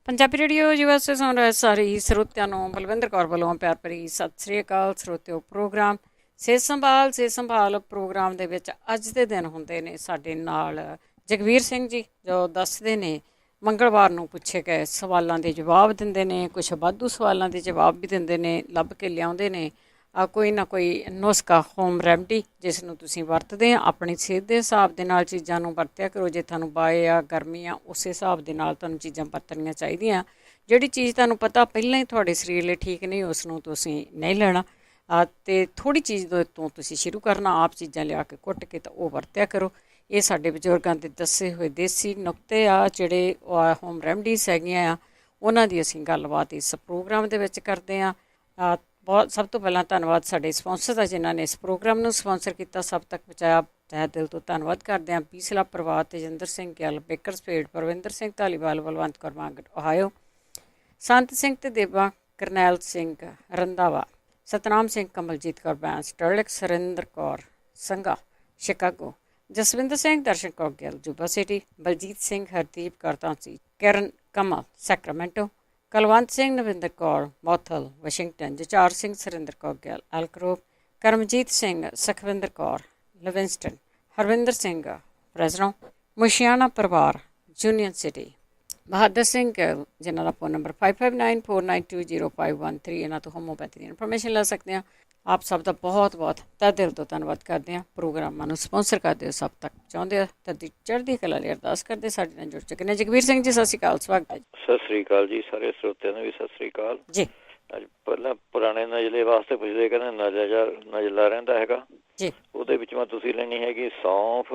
Punjabi radio USA ਸੁਣ ਰਹੇ ਸਾਰੇ ਹੀ ਸਰੋਤਿਆਂ ਨੂੰ ਬਲਵਿੰਦਰ ਕੌਰ ਵੱਲੋਂ ਪਿਆਰ ਭਰੀ ਸਤਿ ਸ੍ਰੀ ਅਕਾਲ। ਸਰੋਤਿਓ, ਪ੍ਰੋਗਰਾਮ ਸਿਹਤ ਸੰਭਾਲ ਪ੍ਰੋਗਰਾਮ ਦੇ ਵਿੱਚ ਅੱਜ ਦੇ ਦਿਨ ਹੁੰਦੇ ਨੇ ਸਾਡੇ ਨਾਲ ਜਗਵੀਰ ਸਿੰਘ ਜੀ, ਜੋ ਦੱਸਦੇ ਨੇ ਮੰਗਲਵਾਰ ਨੂੰ ਪੁੱਛੇ ਗਏ ਸਵਾਲਾਂ ਦੇ ਜਵਾਬ ਦਿੰਦੇ ਨੇ। ਕੁਛ ਵਾਧੂ ਸਵਾਲਾਂ ਦੇ ਜਵਾਬ ਵੀ ਦਿੰਦੇ ਨੇ, ਲੱਭ ਕੇ ਲਿਆਉਂਦੇ ਨੇ ਕੋਈ ਨਾ ਕੋਈ ਨੁਸਖਾ, ਹੋਮ ਰੈਮਡੀ, ਜਿਸ ਨੂੰ ਤੁਸੀਂ ਵਰਤਦੇ ਆ। ਆਪਣੀ ਸਿਹਤ ਦੇ ਹਿਸਾਬ ਦੇ ਨਾਲ ਚੀਜ਼ਾਂ ਨੂੰ ਵਰਤਿਆ ਕਰੋ। ਜੇ ਤੁਹਾਨੂੰ ਬਾਏ ਆ, ਗਰਮੀ ਆ, ਉਸ ਹਿਸਾਬ ਦੇ ਨਾਲ ਤੁਹਾਨੂੰ ਚੀਜ਼ਾਂ ਵਰਤਣੀਆਂ ਚਾਹੀਦੀਆਂ। ਜਿਹੜੀ ਚੀਜ਼ ਤੁਹਾਨੂੰ ਪਤਾ ਪਹਿਲਾਂ ਹੀ ਤੁਹਾਡੇ ਸਰੀਰ ਲਈ ਠੀਕ ਨਹੀਂ, ਉਸ ਨੂੰ ਤੁਸੀਂ ਨਹੀਂ ਲੈਣਾ। ਅਤੇ ਥੋੜ੍ਹੀ ਚੀਜ਼ ਦੇ ਤੋਂ ਤੁਸੀਂ ਸ਼ੁਰੂ ਕਰਨਾ। ਆਪ ਚੀਜ਼ਾਂ ਲਿਆ ਕੇ ਕੁੱਟ ਕੇ ਤਾਂ ਉਹ ਵਰਤਿਆ ਕਰੋ। ਇਹ ਸਾਡੇ ਬਜ਼ੁਰਗਾਂ ਦੇ ਦੱਸੇ ਹੋਏ ਦੇਸੀ ਨੁਕਤੇ ਆ, ਜਿਹੜੇ ਹੋਮ ਰੈਮਡੀਜ਼ ਹੈਗੀਆਂ ਆ, ਉਹਨਾਂ ਦੀ ਅਸੀਂ ਗੱਲਬਾਤ ਇਸ ਪ੍ਰੋਗਰਾਮ ਦੇ ਵਿੱਚ ਕਰਦੇ ਹਾਂ। ਬਹੁਤ ਸਭ ਤੋਂ ਪਹਿਲਾਂ ਧੰਨਵਾਦ ਸਾਡੇ ਸਪਾਂਸਰ ਦਾ, ਜਿਨ੍ਹਾਂ ਨੇ ਇਸ ਪ੍ਰੋਗਰਾਮ ਨੂੰ ਸਪਾਂਸਰ ਕੀਤਾ, ਸਭ ਤੱਕ ਪਹੁੰਚਾਇਆ। ਤਹਿ ਦਿਲ ਤੋਂ ਧੰਨਵਾਦ ਕਰਦੇ ਹਾਂ। ਪੀਸਲਾ ਪਰਿਵਾਰ, ਤੇਜਿੰਦਰ ਸਿੰਘ ਗਿੱਲ, ਬੇਕਰਸਫੀਲਡ, ਪਰਵਿੰਦਰ ਸਿੰਘ ਧਾਲੀਵਾਲ, ਬਲਵੰਤ ਕੌਰ ਮਾਂਗਟ, ਓਹਾਇਓ, ਸੰਤ ਸਿੰਘ ਤੇ ਦੇਵਾ, ਕਰਨੈਲ ਸਿੰਘ ਰੰਧਾਵਾ, ਸਤਨਾਮ ਸਿੰਘ, ਕਮਲਜੀਤ ਕੌਰ ਬੈਂਸ, ਟਰਲਿਕ, ਸੁਰਿੰਦਰ ਕੌਰ ਸੰਘਾ, ਸ਼ਿਕਾਗੋ, ਜਸਵਿੰਦਰ ਸਿੰਘ, ਦਰਸ਼ਨ ਕੌਰ ਗਿੱਲ, ਜੂਬਾ ਸਿਟੀ, ਬਲਜੀਤ ਸਿੰਘ, ਹਰਦੀਪ ਕੌਰ ਧਾਂਸੀ, ਕਿਰਨ ਕਮਲ, ਸੈਕਰਾਮੈਂਟੋ, ਕੁਲਵੰਤ ਸਿੰਘ, ਨਵਿੰਦਰ ਕੌਰ ਮੌਥਲ, ਵਾਸ਼ਿੰਗਟਨ, ਜਚਾਰ ਸਿੰਘ, ਸੁਰਿੰਦਰ ਕੌਰ ਗਿੱਲ, ਐਲਕਰੋਪ, ਕਰਮਜੀਤ ਸਿੰਘ, ਸੁਖਵਿੰਦਰ ਕੌਰ, ਲਿਵਿੰਸਟਨ, ਹਰਵਿੰਦਰ ਸਿੰਘ, ਫਰੈਜ਼ਨੋ, ਮੁਸ਼ਿਆਣਾ ਪਰਿਵਾਰ, ਯੂਨੀਅਨ ਸਿਟੀ, ਬਹਾਦਰ ਸਿੰਘ ਗਿੱਲ, ਜਿਨ੍ਹਾਂ ਦਾ ਫੋਨ ਨੰਬਰ 5594920513। ਇਹਨਾਂ ਤੋਂ ਹੋਮੋਪੈਥੀ ਦੀ ਇਨਫੋਰਮੇਸ਼ਨ ਲੈ ਸਕਦੇ ਹਾਂ। ਆਪ ਸਭ ਦਾ ਬਹੁਤ ਬਹੁਤ ਤਹਿ ਦਿਲ ਤੋਂ ਧੰਨਵਾਦ ਕਰਦੇ ਹਾਂ। ਪ੍ਰੋਗਰਾਮਾਂ ਨੂੰ ਸਪਾਂਸਰ ਕਰਦੇ ਹੋ, ਸਭ ਤੱਕ ਚਾਹੁੰਦੇ ਹੋ ਤਾਂ ਚੜ੍ਹਦੀ ਕਲਾ ਲਈ ਅਰਦਾਸ ਕਰਦੇ। ਸਾਡੇ ਨਾਲ ਜੁੜ ਚੁੱਕੇ ਨੇ ਜਗਵੀਰ ਸਿੰਘ ਜੀ, ਸਤਿ ਸ਼੍ਰੀ ਅਕਾਲ, ਸਵਾਗਤ ਹੈ ਜੀ। ਸਤਿ ਸ੍ਰੀ ਅਕਾਲ ਜੀ, ਸਾਰੇ ਸਰੋਤਿਆਂ ਨੂੰ ਵੀ ਸਤਿ ਸ੍ਰੀ ਅਕਾਲ ਜੀ। ਅੱਜ ਪਹਿਲਾਂ ਪੁਰਾਣੇ ਨਜ਼ਲੇ ਵਾਸਤੇ ਪੁੱਛਦੇ, ਕਹਿੰਦੇ ਨਜ਼ਲਾ ਰਹਿੰਦਾ ਹੈਗਾ ਜੀ। ਉਹਦੇ ਵਿੱਚ ਮੈਂ ਤੁਸੀਂ ਲੈਣੀ ਹੈਗੀ ਸੌਂਫ,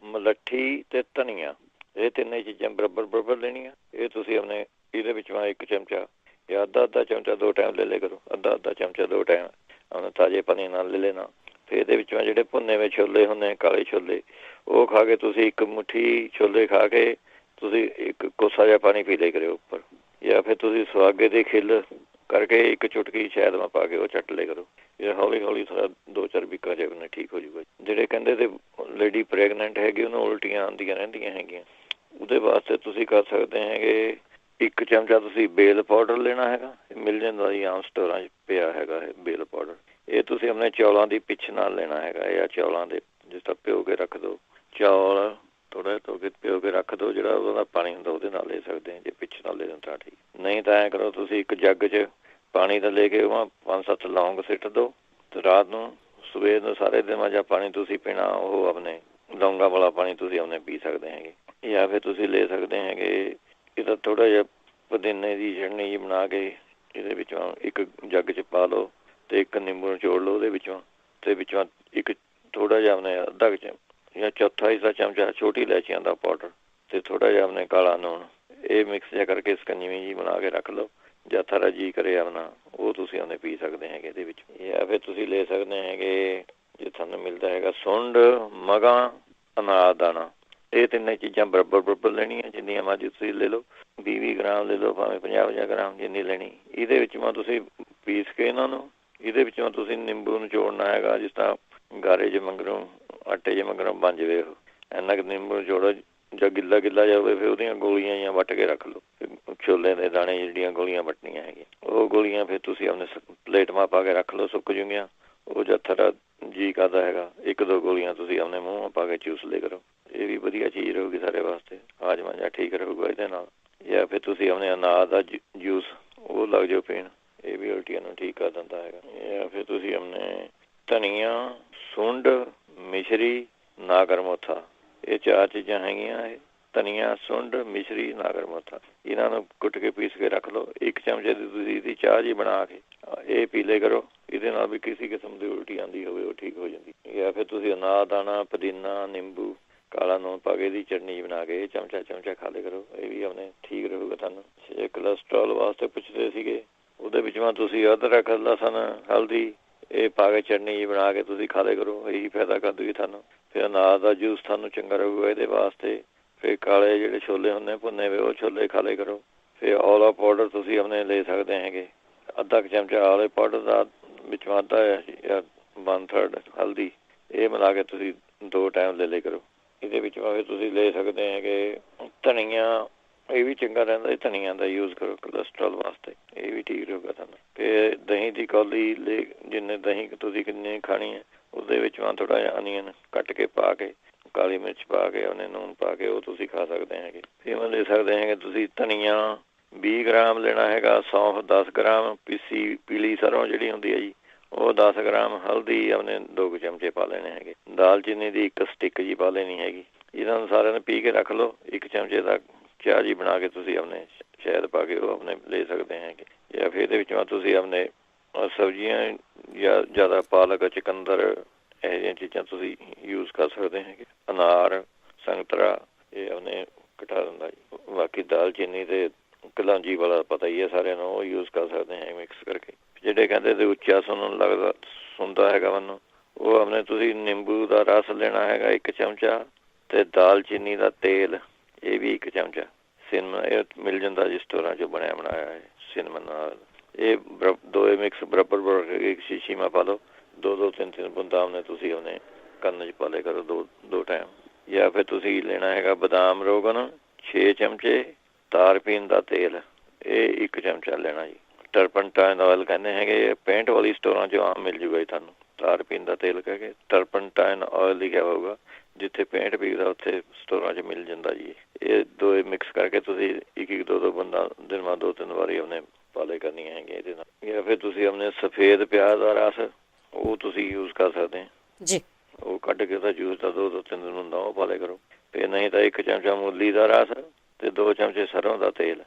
ਮਲੱਠੀ ਤੇ ਧਨੀਆ। ਇਹ ਤਿੰਨੇ ਚੀਜ਼ਾਂ ਬਰਾਬਰ ਲੈਣੀਆਂ। ਇਹ ਤੁਸੀਂ ਆਪਣੇ ਇਹਦੇ ਵਿੱਚ ਇੱਕ ਚਮਚਾ ਜਾਂ ਅੱਧਾ ਚਮਚਾ 2 ਟਾਈਮ ਲੈ ਲਿਆ ਕਰੋ। ਅੱਧਾ ਚਮਚਾ 2 ਟਾਈਮ ਆਪਣੇ ਤਾਜ਼ੇ ਪਾਣੀ ਨਾਲ ਲੈ ਲੈਣਾ। ਫਿਰ ਇਹਦੇ ਵਿੱਚ ਜਿਹੜੇ ਭੁੰਨੇ ਹੋਏ ਛੋਲੇ ਹੁੰਦੇ, ਕਾਲੇ ਛੋਲੇ, ਉਹ ਖਾ ਕੇ ਤੁਸੀਂ ਇੱਕ ਮੁੱਠੀ ਛੋਲੇ ਖਾ ਕੇ ਤੁਸੀਂ ਇੱਕ ਕੋਸਾ ਜਿਹਾ ਪਾਣੀ ਪੀ ਲਿਆ ਕਰਿਓ ਉੱਪਰ। ਜਾਂ ਫਿਰ ਤੁਸੀਂ ਸੁਹਾਗੇ ਦੇ ਖਿੱਲ ਕਰਕੇ ਇੱਕ ਚੁਟਕੀ ਸ਼ਹਿਦ ਮੈਂ ਪਾ ਕੇ ਉਹ ਚੱਟ ਲਿਆ ਕਰੋ। ਇਹ ਹੌਲੀ ਹੌਲੀ ਥੋੜ੍ਹਾ 2-4 ਵੀਕਾਂ ਜੇ ਠੀਕ ਹੋ ਜਾਊਗਾ। ਜਿਹੜੇ ਕਹਿੰਦੇ ਤੇ ਲੇਡੀ ਪ੍ਰੈਗਨੈਂਟ ਹੈਗੀ, ਉਹਨੂੰ ਉਲਟੀਆਂ ਆਉਂਦੀਆਂ ਰਹਿੰਦੀਆਂ ਹੈਗੀਆਂ, ਉਹਦੇ ਵਾਸਤੇ ਤੁਸੀਂ ਕਰ ਸਕਦੇ ਹੈਗੇ 1 ਚਮਚਾ ਤੁਸੀਂ ਬੇਲ ਪਾਊਡਰ ਲੈਣਾ ਹੈਗਾ। ਮਿਲ ਜਾਂਦਾ ਜੀ, ਆਮ ਸਟੋਰਾਂ 'ਚ ਪਿਆ ਹੈਗਾ ਇਹ ਬੇਲ ਪਾਊਡਰ। ਇਹ ਤੁਸੀਂ ਆਪਣੇ ਚੌਲਾਂ ਦੀ ਪਿੱਛ ਨਾਲ ਲੈਣਾ ਹੈਗਾ। ਜਾਂ ਚੌਲਾਂ ਦੇ ਜਿਸ ਤਰ੍ਹਾਂ ਭਿਓ ਕੇ ਰੱਖ ਦਿਓ, ਚੌਲ ਥੋੜ੍ਹਾ ਧੋ ਕੇ ਭਿਓ ਕੇ ਰੱਖ ਦਿਓ, ਜਿਹੜਾ ਉਹਦਾ ਪਾਣੀ ਹੁੰਦਾ ਉਹਦੇ ਨਾਲ ਲੈ ਸਕਦੇ ਹਾਂ। ਜੇ ਪਿੱਛ ਨਾਲ ਲੈ ਦਿਓ ਤਾਂ ਠੀਕ, ਨਹੀਂ ਤਾਂ ਐਂ ਕਰੋ ਤੁਸੀਂ ਇੱਕ ਜੱਗ 'ਚ ਪਾਣੀ ਦਾ ਲੈ ਕੇ ਉਹ 5-7 ਲੌਂਗ ਸਿੱਟ ਦਿਓ ਅਤੇ ਰਾਤ ਨੂੰ ਸਵੇਰ ਨੂੰ ਸਾਰੇ ਦਿਨਾਂ ਜਾਂ ਪਾਣੀ ਤੁਸੀਂ ਪੀਣਾ, ਉਹ ਆਪਣੇ ਲੌਂਗਾਂ ਵਾਲਾ ਪਾਣੀ ਤੁਸੀਂ ਆਪਣੇ ਪੀ ਸਕਦੇ ਹੈਗੇ। ਜਾਂ ਫਿਰ ਤੁਸੀਂ ਲੈ ਸਕਦੇ ਹੈਗੇ ਇਹਦਾ ਥੋੜ੍ਹਾ ਜਿਹਾ ਪੁਦੀਨੇ ਦੀ ਚਟਨੀ ਜੀ ਬਣਾ ਕੇ ਇਹਦੇ ਵਿੱਚੋਂ ਇੱਕ ਜੱਗ 'ਚ ਪਾ ਲਓ ਅਤੇ ਇੱਕ ਨਿੰਬੂ ਨਿਚੋੜ ਲਓ ਉਹਦੇ ਵਿੱਚੋਂ, ਅਤੇ ਵਿੱਚੋਂ ਇੱਕ ਥੋੜ੍ਹਾ ਜਿਹਾ ਆਪਣੇ ਅੱਧਾ ਕੁ ਜਾਂ ਚੌਥਾ ਹਿੱਸਾ ਚਮਚਾ ਛੋਟੀ ਇਲਾਇਚੀਆਂ ਦਾ ਪਾਊਡਰ ਅਤੇ ਥੋੜ੍ਹਾ ਜਿਹਾ ਆਪਣੇ ਕਾਲਾ ਲੂਣ, ਇਹ ਮਿਕਸ ਜਿਹਾ ਕਰਕੇ ਸਕੰਜਵੀ ਜੀ ਬਣਾ ਕੇ ਰੱਖ ਲਓ। ਜਾਂ ਥੋੜ੍ਹਾ ਜੀਅ ਕਰੇ ਆਪਣਾ, ਉਹ ਤੁਸੀਂ ਉਹਨੇ ਪੀ ਸਕਦੇ ਹੈਗੇ ਇਹਦੇ ਵਿੱਚ। ਜਾਂ ਫਿਰ ਤੁਸੀਂ ਲੈ ਸਕਦੇ ਹੈਗੇ ਜੇ ਤੁਹਾਨੂੰ ਮਿਲਦਾ ਹੈਗਾ ਸੁੰਡ, ਮਗਾਂ, ਅਨਾਰ ਦਾਣਾ। ਇਹ ਤਿੰਨੇ ਚੀਜ਼ਾਂ ਬਰਾਬਰ ਲੈਣੀਆਂ, ਜਿੰਨੀਆਂ ਮਰਜ਼ੀ ਤੁਸੀਂ ਲੈ ਲਓ। 20 ਗ੍ਰਾਮ ਲੈ ਲਓ, ਭਾਵੇਂ 50 ਗ੍ਰਾਮ, ਜਿੰਨੀ ਲੈਣੀ। ਇਹਦੇ ਵਿੱਚ ਤੁਸੀਂ ਪੀਸ ਕੇ ਇਹਨਾਂ ਨੂੰ, ਇਹਦੇ ਵਿੱਚੋਂ ਤੁਸੀਂ ਨਿੰਬੂ ਨਿਚੋੜਨਾ ਹੈਗਾ। ਜਿਸ ਤਰ੍ਹਾਂ ਗਾਰੇ ਜੇ ਮੰਗਰੋਂ, ਆਟੇ ਜੇ ਮੰਗਰੋਂ ਬਣ ਜਾਵੇ ਉਹ, ਇੰਨਾ ਕੁ ਨਿੰਬੂ ਨਿਚੋੜੋ ਜਾਂ ਗਿੱਲਾ ਜਾ ਹੋਵੇ। ਫਿਰ ਉਹਦੀਆਂ ਗੋਲੀਆਂ ਜਾਂ ਵੱਟ ਕੇ ਰੱਖ ਲਓ। ਛੋਲੇ ਦੇ ਦਾਣੇ ਜਿਹੜੀਆਂ ਗੋਲੀਆਂ ਵੱਟਣੀਆਂ ਹੈਗੀਆਂ, ਉਹ ਗੋਲੀਆਂ ਫਿਰ ਤੁਸੀਂ ਆਪਣੇ ਪਲੇਟ ਮਾ ਪਾ ਕੇ ਰੱਖ ਲਓ, ਸੁੱਕ ਜੂਗੀਆਂ। ਉਹ ਜਦ ਤੁਹਾਡਾ ਜੀਅ ਕਰਦਾ ਹੈਗਾ 1-2 ਗੋਲੀਆਂ ਤੁਸੀਂ ਆਪਣੇ ਮੂੰਹ ਪਾ ਕੇ ਚੂਸ ਲਿਆ ਕਰੋ। ਇਹ ਵੀ ਵਧੀਆ ਚੀਜ਼ ਰਹੂਗੀ ਸਾਡੇ ਵਾਸਤੇ, ਹਾਜ਼ਮਾ ਜਾਂ ਠੀਕ ਰਹੂਗਾ ਇਹਦੇ ਨਾਲ। ਜਾਂ ਫਿਰ ਤੁਸੀਂ ਆਪਣੇ ਅਨਾਰ ਦਾ ਜੂਸ ਉਹ ਲੱਗ ਜਾਓ ਪੀਣ, ਇਹ ਵੀ ਉਲਟੀਆਂ ਨੂੰ ਠੀਕ ਕਰ ਦਿੰਦਾ ਹੈਗਾ। ਜਾਂ ਫਿਰ ਤੁਸੀਂ ਆਪਣੇ ਧਨੀਆ, ਸੁੰਡ, ਮਿਸ਼ਰੀ, ਨਾਗਰ ਮੋਥਾ, ਇਹ 4 ਚੀਜ਼ਾਂ ਹੈਗੀਆਂ। ਇਹ ਧਨੀਆ, ਸੁੰਡ, ਮਿਸ਼ਰੀ, ਨਾਗਰ ਮੋਥਾ, ਇਹਨਾਂ ਨੂੰ ਕੁੱਟ ਕੇ ਪੀਸ ਕੇ ਰੱਖ ਲਓ। 1 ਚਮਚੇ ਦੀ ਤੁਸੀਂ ਇਹਦੀ ਚਾਹ ਜੀ ਬਣਾ ਕੇ ਇਹ ਪੀ ਲਿਆ ਕਰੋ। ਇਹਦੇ ਨਾਲ ਵੀ ਕਿਸੇ ਕਿਸਮ ਦੀ ਉਲਟੀ ਆਉਂਦੀ ਹੋਵੇ ਉਹ ਠੀਕ ਹੋ ਜਾਂਦੀ। ਜਾਂ ਫਿਰ ਤੁਸੀਂ ਅਨਾਰ ਦਾਣਾ, ਪੁਦੀਨਾ, ਨਿੰਬੂ, ਕਾਲਾ ਲੂਣ ਪਾ ਕੇ ਇਹਦੀ ਚਟਨੀ ਬਣਾ ਕੇ ਇਹ ਚਮਚਾ ਖਾ ਲਿਆ ਕਰੋ। ਇਹ ਵੀ ਆਪਣੇ ਠੀਕ ਰਹੂਗਾ ਤੁਹਾਨੂੰ। ਜੇ ਕੋਲੈਸਟਰੋਲ ਵਾਸਤੇ ਪੁੱਛਦੇ ਸੀਗੇ, ਉਹਦੇ ਵਿੱਚ ਤੁਸੀਂ ਅਦਰਕ, ਲਸਣ, ਹਲਦੀ ਇਹ ਪਾ ਕੇ ਚਟਨੀ ਜੀ ਬਣਾ ਕੇ ਤੁਸੀਂ ਖਾ ਲਿਆ ਕਰੋ। ਇਹੀ ਫਾਇਦਾ ਕਰ ਦੂਗੀ ਤੁਹਾਨੂੰ। ਫਿਰ ਅਨਾਰ ਦਾ ਜੂਸ ਤੁਹਾਨੂੰ ਚੰਗਾ ਰਹੂਗਾ ਇਹਦੇ ਵਾਸਤੇ। ਫਿਰ ਕਾਲੇ ਜਿਹੜੇ ਛੋਲੇ ਹੁੰਦੇ ਭੁੰਨੇ ਹੋਏ, ਉਹ ਛੋਲੇ ਖਾ ਲਿਆ ਕਰੋ। ਫਿਰ ਔਲਾ ਪਾਊਡਰ ਤੁਸੀਂ ਆਪਣੇ ਲੈ ਸਕਦੇ ਹੈਗੇ। ਅੱਧਾ ਕੁ ਚਮਚਾ ਔਲੇ ਪਾਊਡਰ ਦਾ, ਵਿੱਚੋਂ ਅੱਧਾ ਜਾਂ 1/3 ਹਲਦੀ, ਇਹ ਮਿਲਾ ਕੇ ਤੁਸੀਂ 2 ਟਾਈਮ ਲੈ ਲਿਆ ਕਰੋ। ਇਹਦੇ ਵਿੱਚ ਫਿਰ ਤੁਸੀਂ ਲੈ ਸਕਦੇ ਹੈਗੇ ਧਨੀਆ, ਇਹ ਵੀ ਚੰਗਾ ਰਹਿੰਦਾ ਜੀ। ਧਨੀਆ ਦਾ ਯੂਜ਼ ਕਰੋ ਕੋਲੈਸਟਰੋਲ ਵਾਸਤੇ, ਇਹ ਵੀ ਠੀਕ ਰਹੂਗਾ ਤੁਹਾਨੂੰ। ਫਿਰ ਦਹੀਂ ਦੀ ਕੌਲੀ ਜਿੰਨੇ ਦਹੀਂ ਤੁਸੀਂ ਕਿੰਨੀ ਖਾਣੀ ਹੈ ਉਹਦੇ ਵਿੱਚ ਥੋੜ੍ਹਾ ਜਿਹਾ ਅਨੀਅਨ ਕੱਟ ਕੇ ਪਾ ਕੇ, ਕਾਲੀ ਮਿਰਚ ਪਾ ਕੇ, ਉਹਨੇ ਨੂਨ ਪਾ ਕੇ ਉਹ ਤੁਸੀਂ ਖਾ ਸਕਦੇ ਹੈਗੇ। ਫਿਰ ਲੈ ਸਕਦੇ ਹੈਗੇ ਤੁਸੀਂ ਧਨੀਆ 20 ਗ੍ਰਾਮ ਲੈਣਾ ਹੈਗਾ, ਸੌਂਫ 10 ਗ੍ਰਾਮ, ਪੀਲੀ ਸਰੋਂ ਜਿਹੜੀ ਹੁੰਦੀ ਹੈ ਜੀ ਉਹ 10 ਗ੍ਰਾਮ, ਹਲਦੀ ਆਪਣੇ 2 ਚਮਚੇ ਪਾ ਲੈਣੇ ਹੈਗੇ, ਦਾਲਚੀਨੀ ਦੀ 1 ਸਟਿੱਕ ਜੀ ਪਾ ਲੈਣੀ ਹੈਗੀ। ਇਹਨਾਂ ਨੂੰ ਸਾਰਿਆਂ ਨੂੰ ਪੀ ਕੇ ਰੱਖ ਲਓ। 1 ਚਮਚੇ ਦਾ ਚਾਹ ਜੀ ਬਣਾ ਕੇ ਤੁਸੀਂ ਆਪਣੇ ਸ਼ਹਿਦ ਪਾ ਕੇ ਉਹ ਆਪਣੇ ਲੈ ਸਕਦੇ ਹੈਗੇ। ਜਾਂ ਫਿਰ ਇਹਦੇ ਵਿੱਚੋਂ ਤੁਸੀਂ ਆਪਣੇ ਸਬਜ਼ੀਆਂ ਜਾਂ ਜ਼ਿਆਦਾ ਪਾਲਕ, ਚੁਕੰਦਰ, ਇਹੋ ਜਿਹੀਆਂ ਚੀਜ਼ਾਂ ਤੁਸੀਂ ਯੂਜ਼ ਕਰ ਸਕਦੇ ਹੈਗੇ। ਅਨਾਰ, ਸੰਤਰਾ ਇਹ ਆਪਣੇ ਘਟਾ ਦਿੰਦਾ ਜੀ। ਬਾਕੀ ਦਾਲਚੀਨੀ ਤੇ ਕਲੌਂਜੀ ਵਾਲਾ ਪਤਾ ਹੀ ਹੈ ਸਾਰਿਆਂ ਨੂੰ, ਉਹ ਯੂਜ਼ ਕਰ ਸਕਦੇ ਹੈ ਮਿਕਸ ਕਰਕੇ। ਜਿਹੜੇ ਕਹਿੰਦੇ ਤੇ ਉੱਚਾ ਸੁਣਦਾ ਹੈਗਾ ਮੈਨੂੰ, ਉਹ ਆਪਣੇ ਤੁਸੀਂ ਨਿੰਬੂ ਦਾ ਰਸ ਲੈਣਾ ਹੈਗਾ 1 ਚਮਚਾ, ਤੇ ਦਾਲਚੀਨੀ ਦਾ ਤੇਲ ਇਹ ਵੀ 1 ਚਮਚਾ। ਸਿਨਮਨ ਇਹ ਮਿਲ ਜਾਂਦਾ ਜੀ ਸਟੋਰਾਂ 'ਚੋਂ ਬਣਿਆ ਬਣਾਇਆ ਹੈ ਸਿਨਮਨ ਨਾਲ। ਇਹ ਦੋਵੇਂ ਮਿਕਸ ਬਰਾਬਰ ਇੱਕ ਸ਼ੀਸ਼ੀ ਮਾ ਪਾ ਲਓ। 2-2, 3-3 ਬੂੰਦਾਂ ਆਪਣੇ ਤੁਸੀਂ ਆਪਣੇ ਕੰਨ 'ਚ ਪਾ ਲਿਆ ਕਰੋ ਦੋ ਟਾਈਮ। ਜਾਂ ਫਿਰ ਤੁਸੀਂ ਲੈਣਾ ਹੈਗਾ ਬਦਾਮ ਰੋਗਨ 6 ਚਮਚੇ, ਤਾਰਪੀਨ ਦਾ ਤੇਲ ਇਹ 1 ਚਮਚਾ ਲੈਣਾ ਜੀ। ਟਰਪਨਟਾਈਨ ਆਇਲ ਕਹਿੰਦੇ ਹੈਗੇ, ਪੇਂਟ ਵਾਲੀ ਸਟੋਰਾਂ 'ਚੋਂ ਆਮ ਮਿਲ ਜੂਗਾ ਜੀ ਤੁਹਾਨੂੰ। ਤਾਰਪੀਨ ਦਾ ਤੇਲ ਕਹਿ ਕੇ ਟਰਪਨਟਾਈਨ ਆਇਲ ਲਿਖਿਆ ਹੋਊਗਾ, ਜਿੱਥੇ ਪੇਂਟ ਵਿਕਦਾ ਉੱਥੇ ਸਟੋਰਾਂ 'ਚ ਮਿਲ ਜਾਂਦਾ ਜੀ। ਇਹ ਦੋਵੇਂ ਮਿਕਸ ਕਰਕੇ ਤੁਸੀਂ 1-2 ਬੂੰਦਾਂ ਦਿਨ ਬਾਅਦ 2-3 ਵਾਰੀ ਆਪਣੇ ਪਾਲੇ ਕਰਨੀਆਂ ਹੈਗੀਆਂ ਇਹਦੇ ਨਾਲ। ਜਾਂ ਫਿਰ ਤੁਸੀਂ ਆਪਣੇ ਸਫੇਦ ਪਿਆਜ਼ ਦਾ ਰਸ ਉਹ ਤੁਸੀਂ ਯੂਜ਼ ਕਰ ਸਕਦੇ ਜੀ। ਉਹ ਕੱਢ ਕੇ ਉਹਦਾ ਜੂਸ ਦਾ 2-3 ਦਿਨ ਹੁੰਦਾ ਉਹ ਪਾਲੇ ਕਰੋ। ਫਿਰ ਨਹੀਂ ਤਾਂ 1 ਚਮਚਾ ਮੂਲੀ ਦਾ ਰਸ ਤੇ 2 ਚਮਚੇ ਸਰੋਂ ਦਾ ਤੇਲ,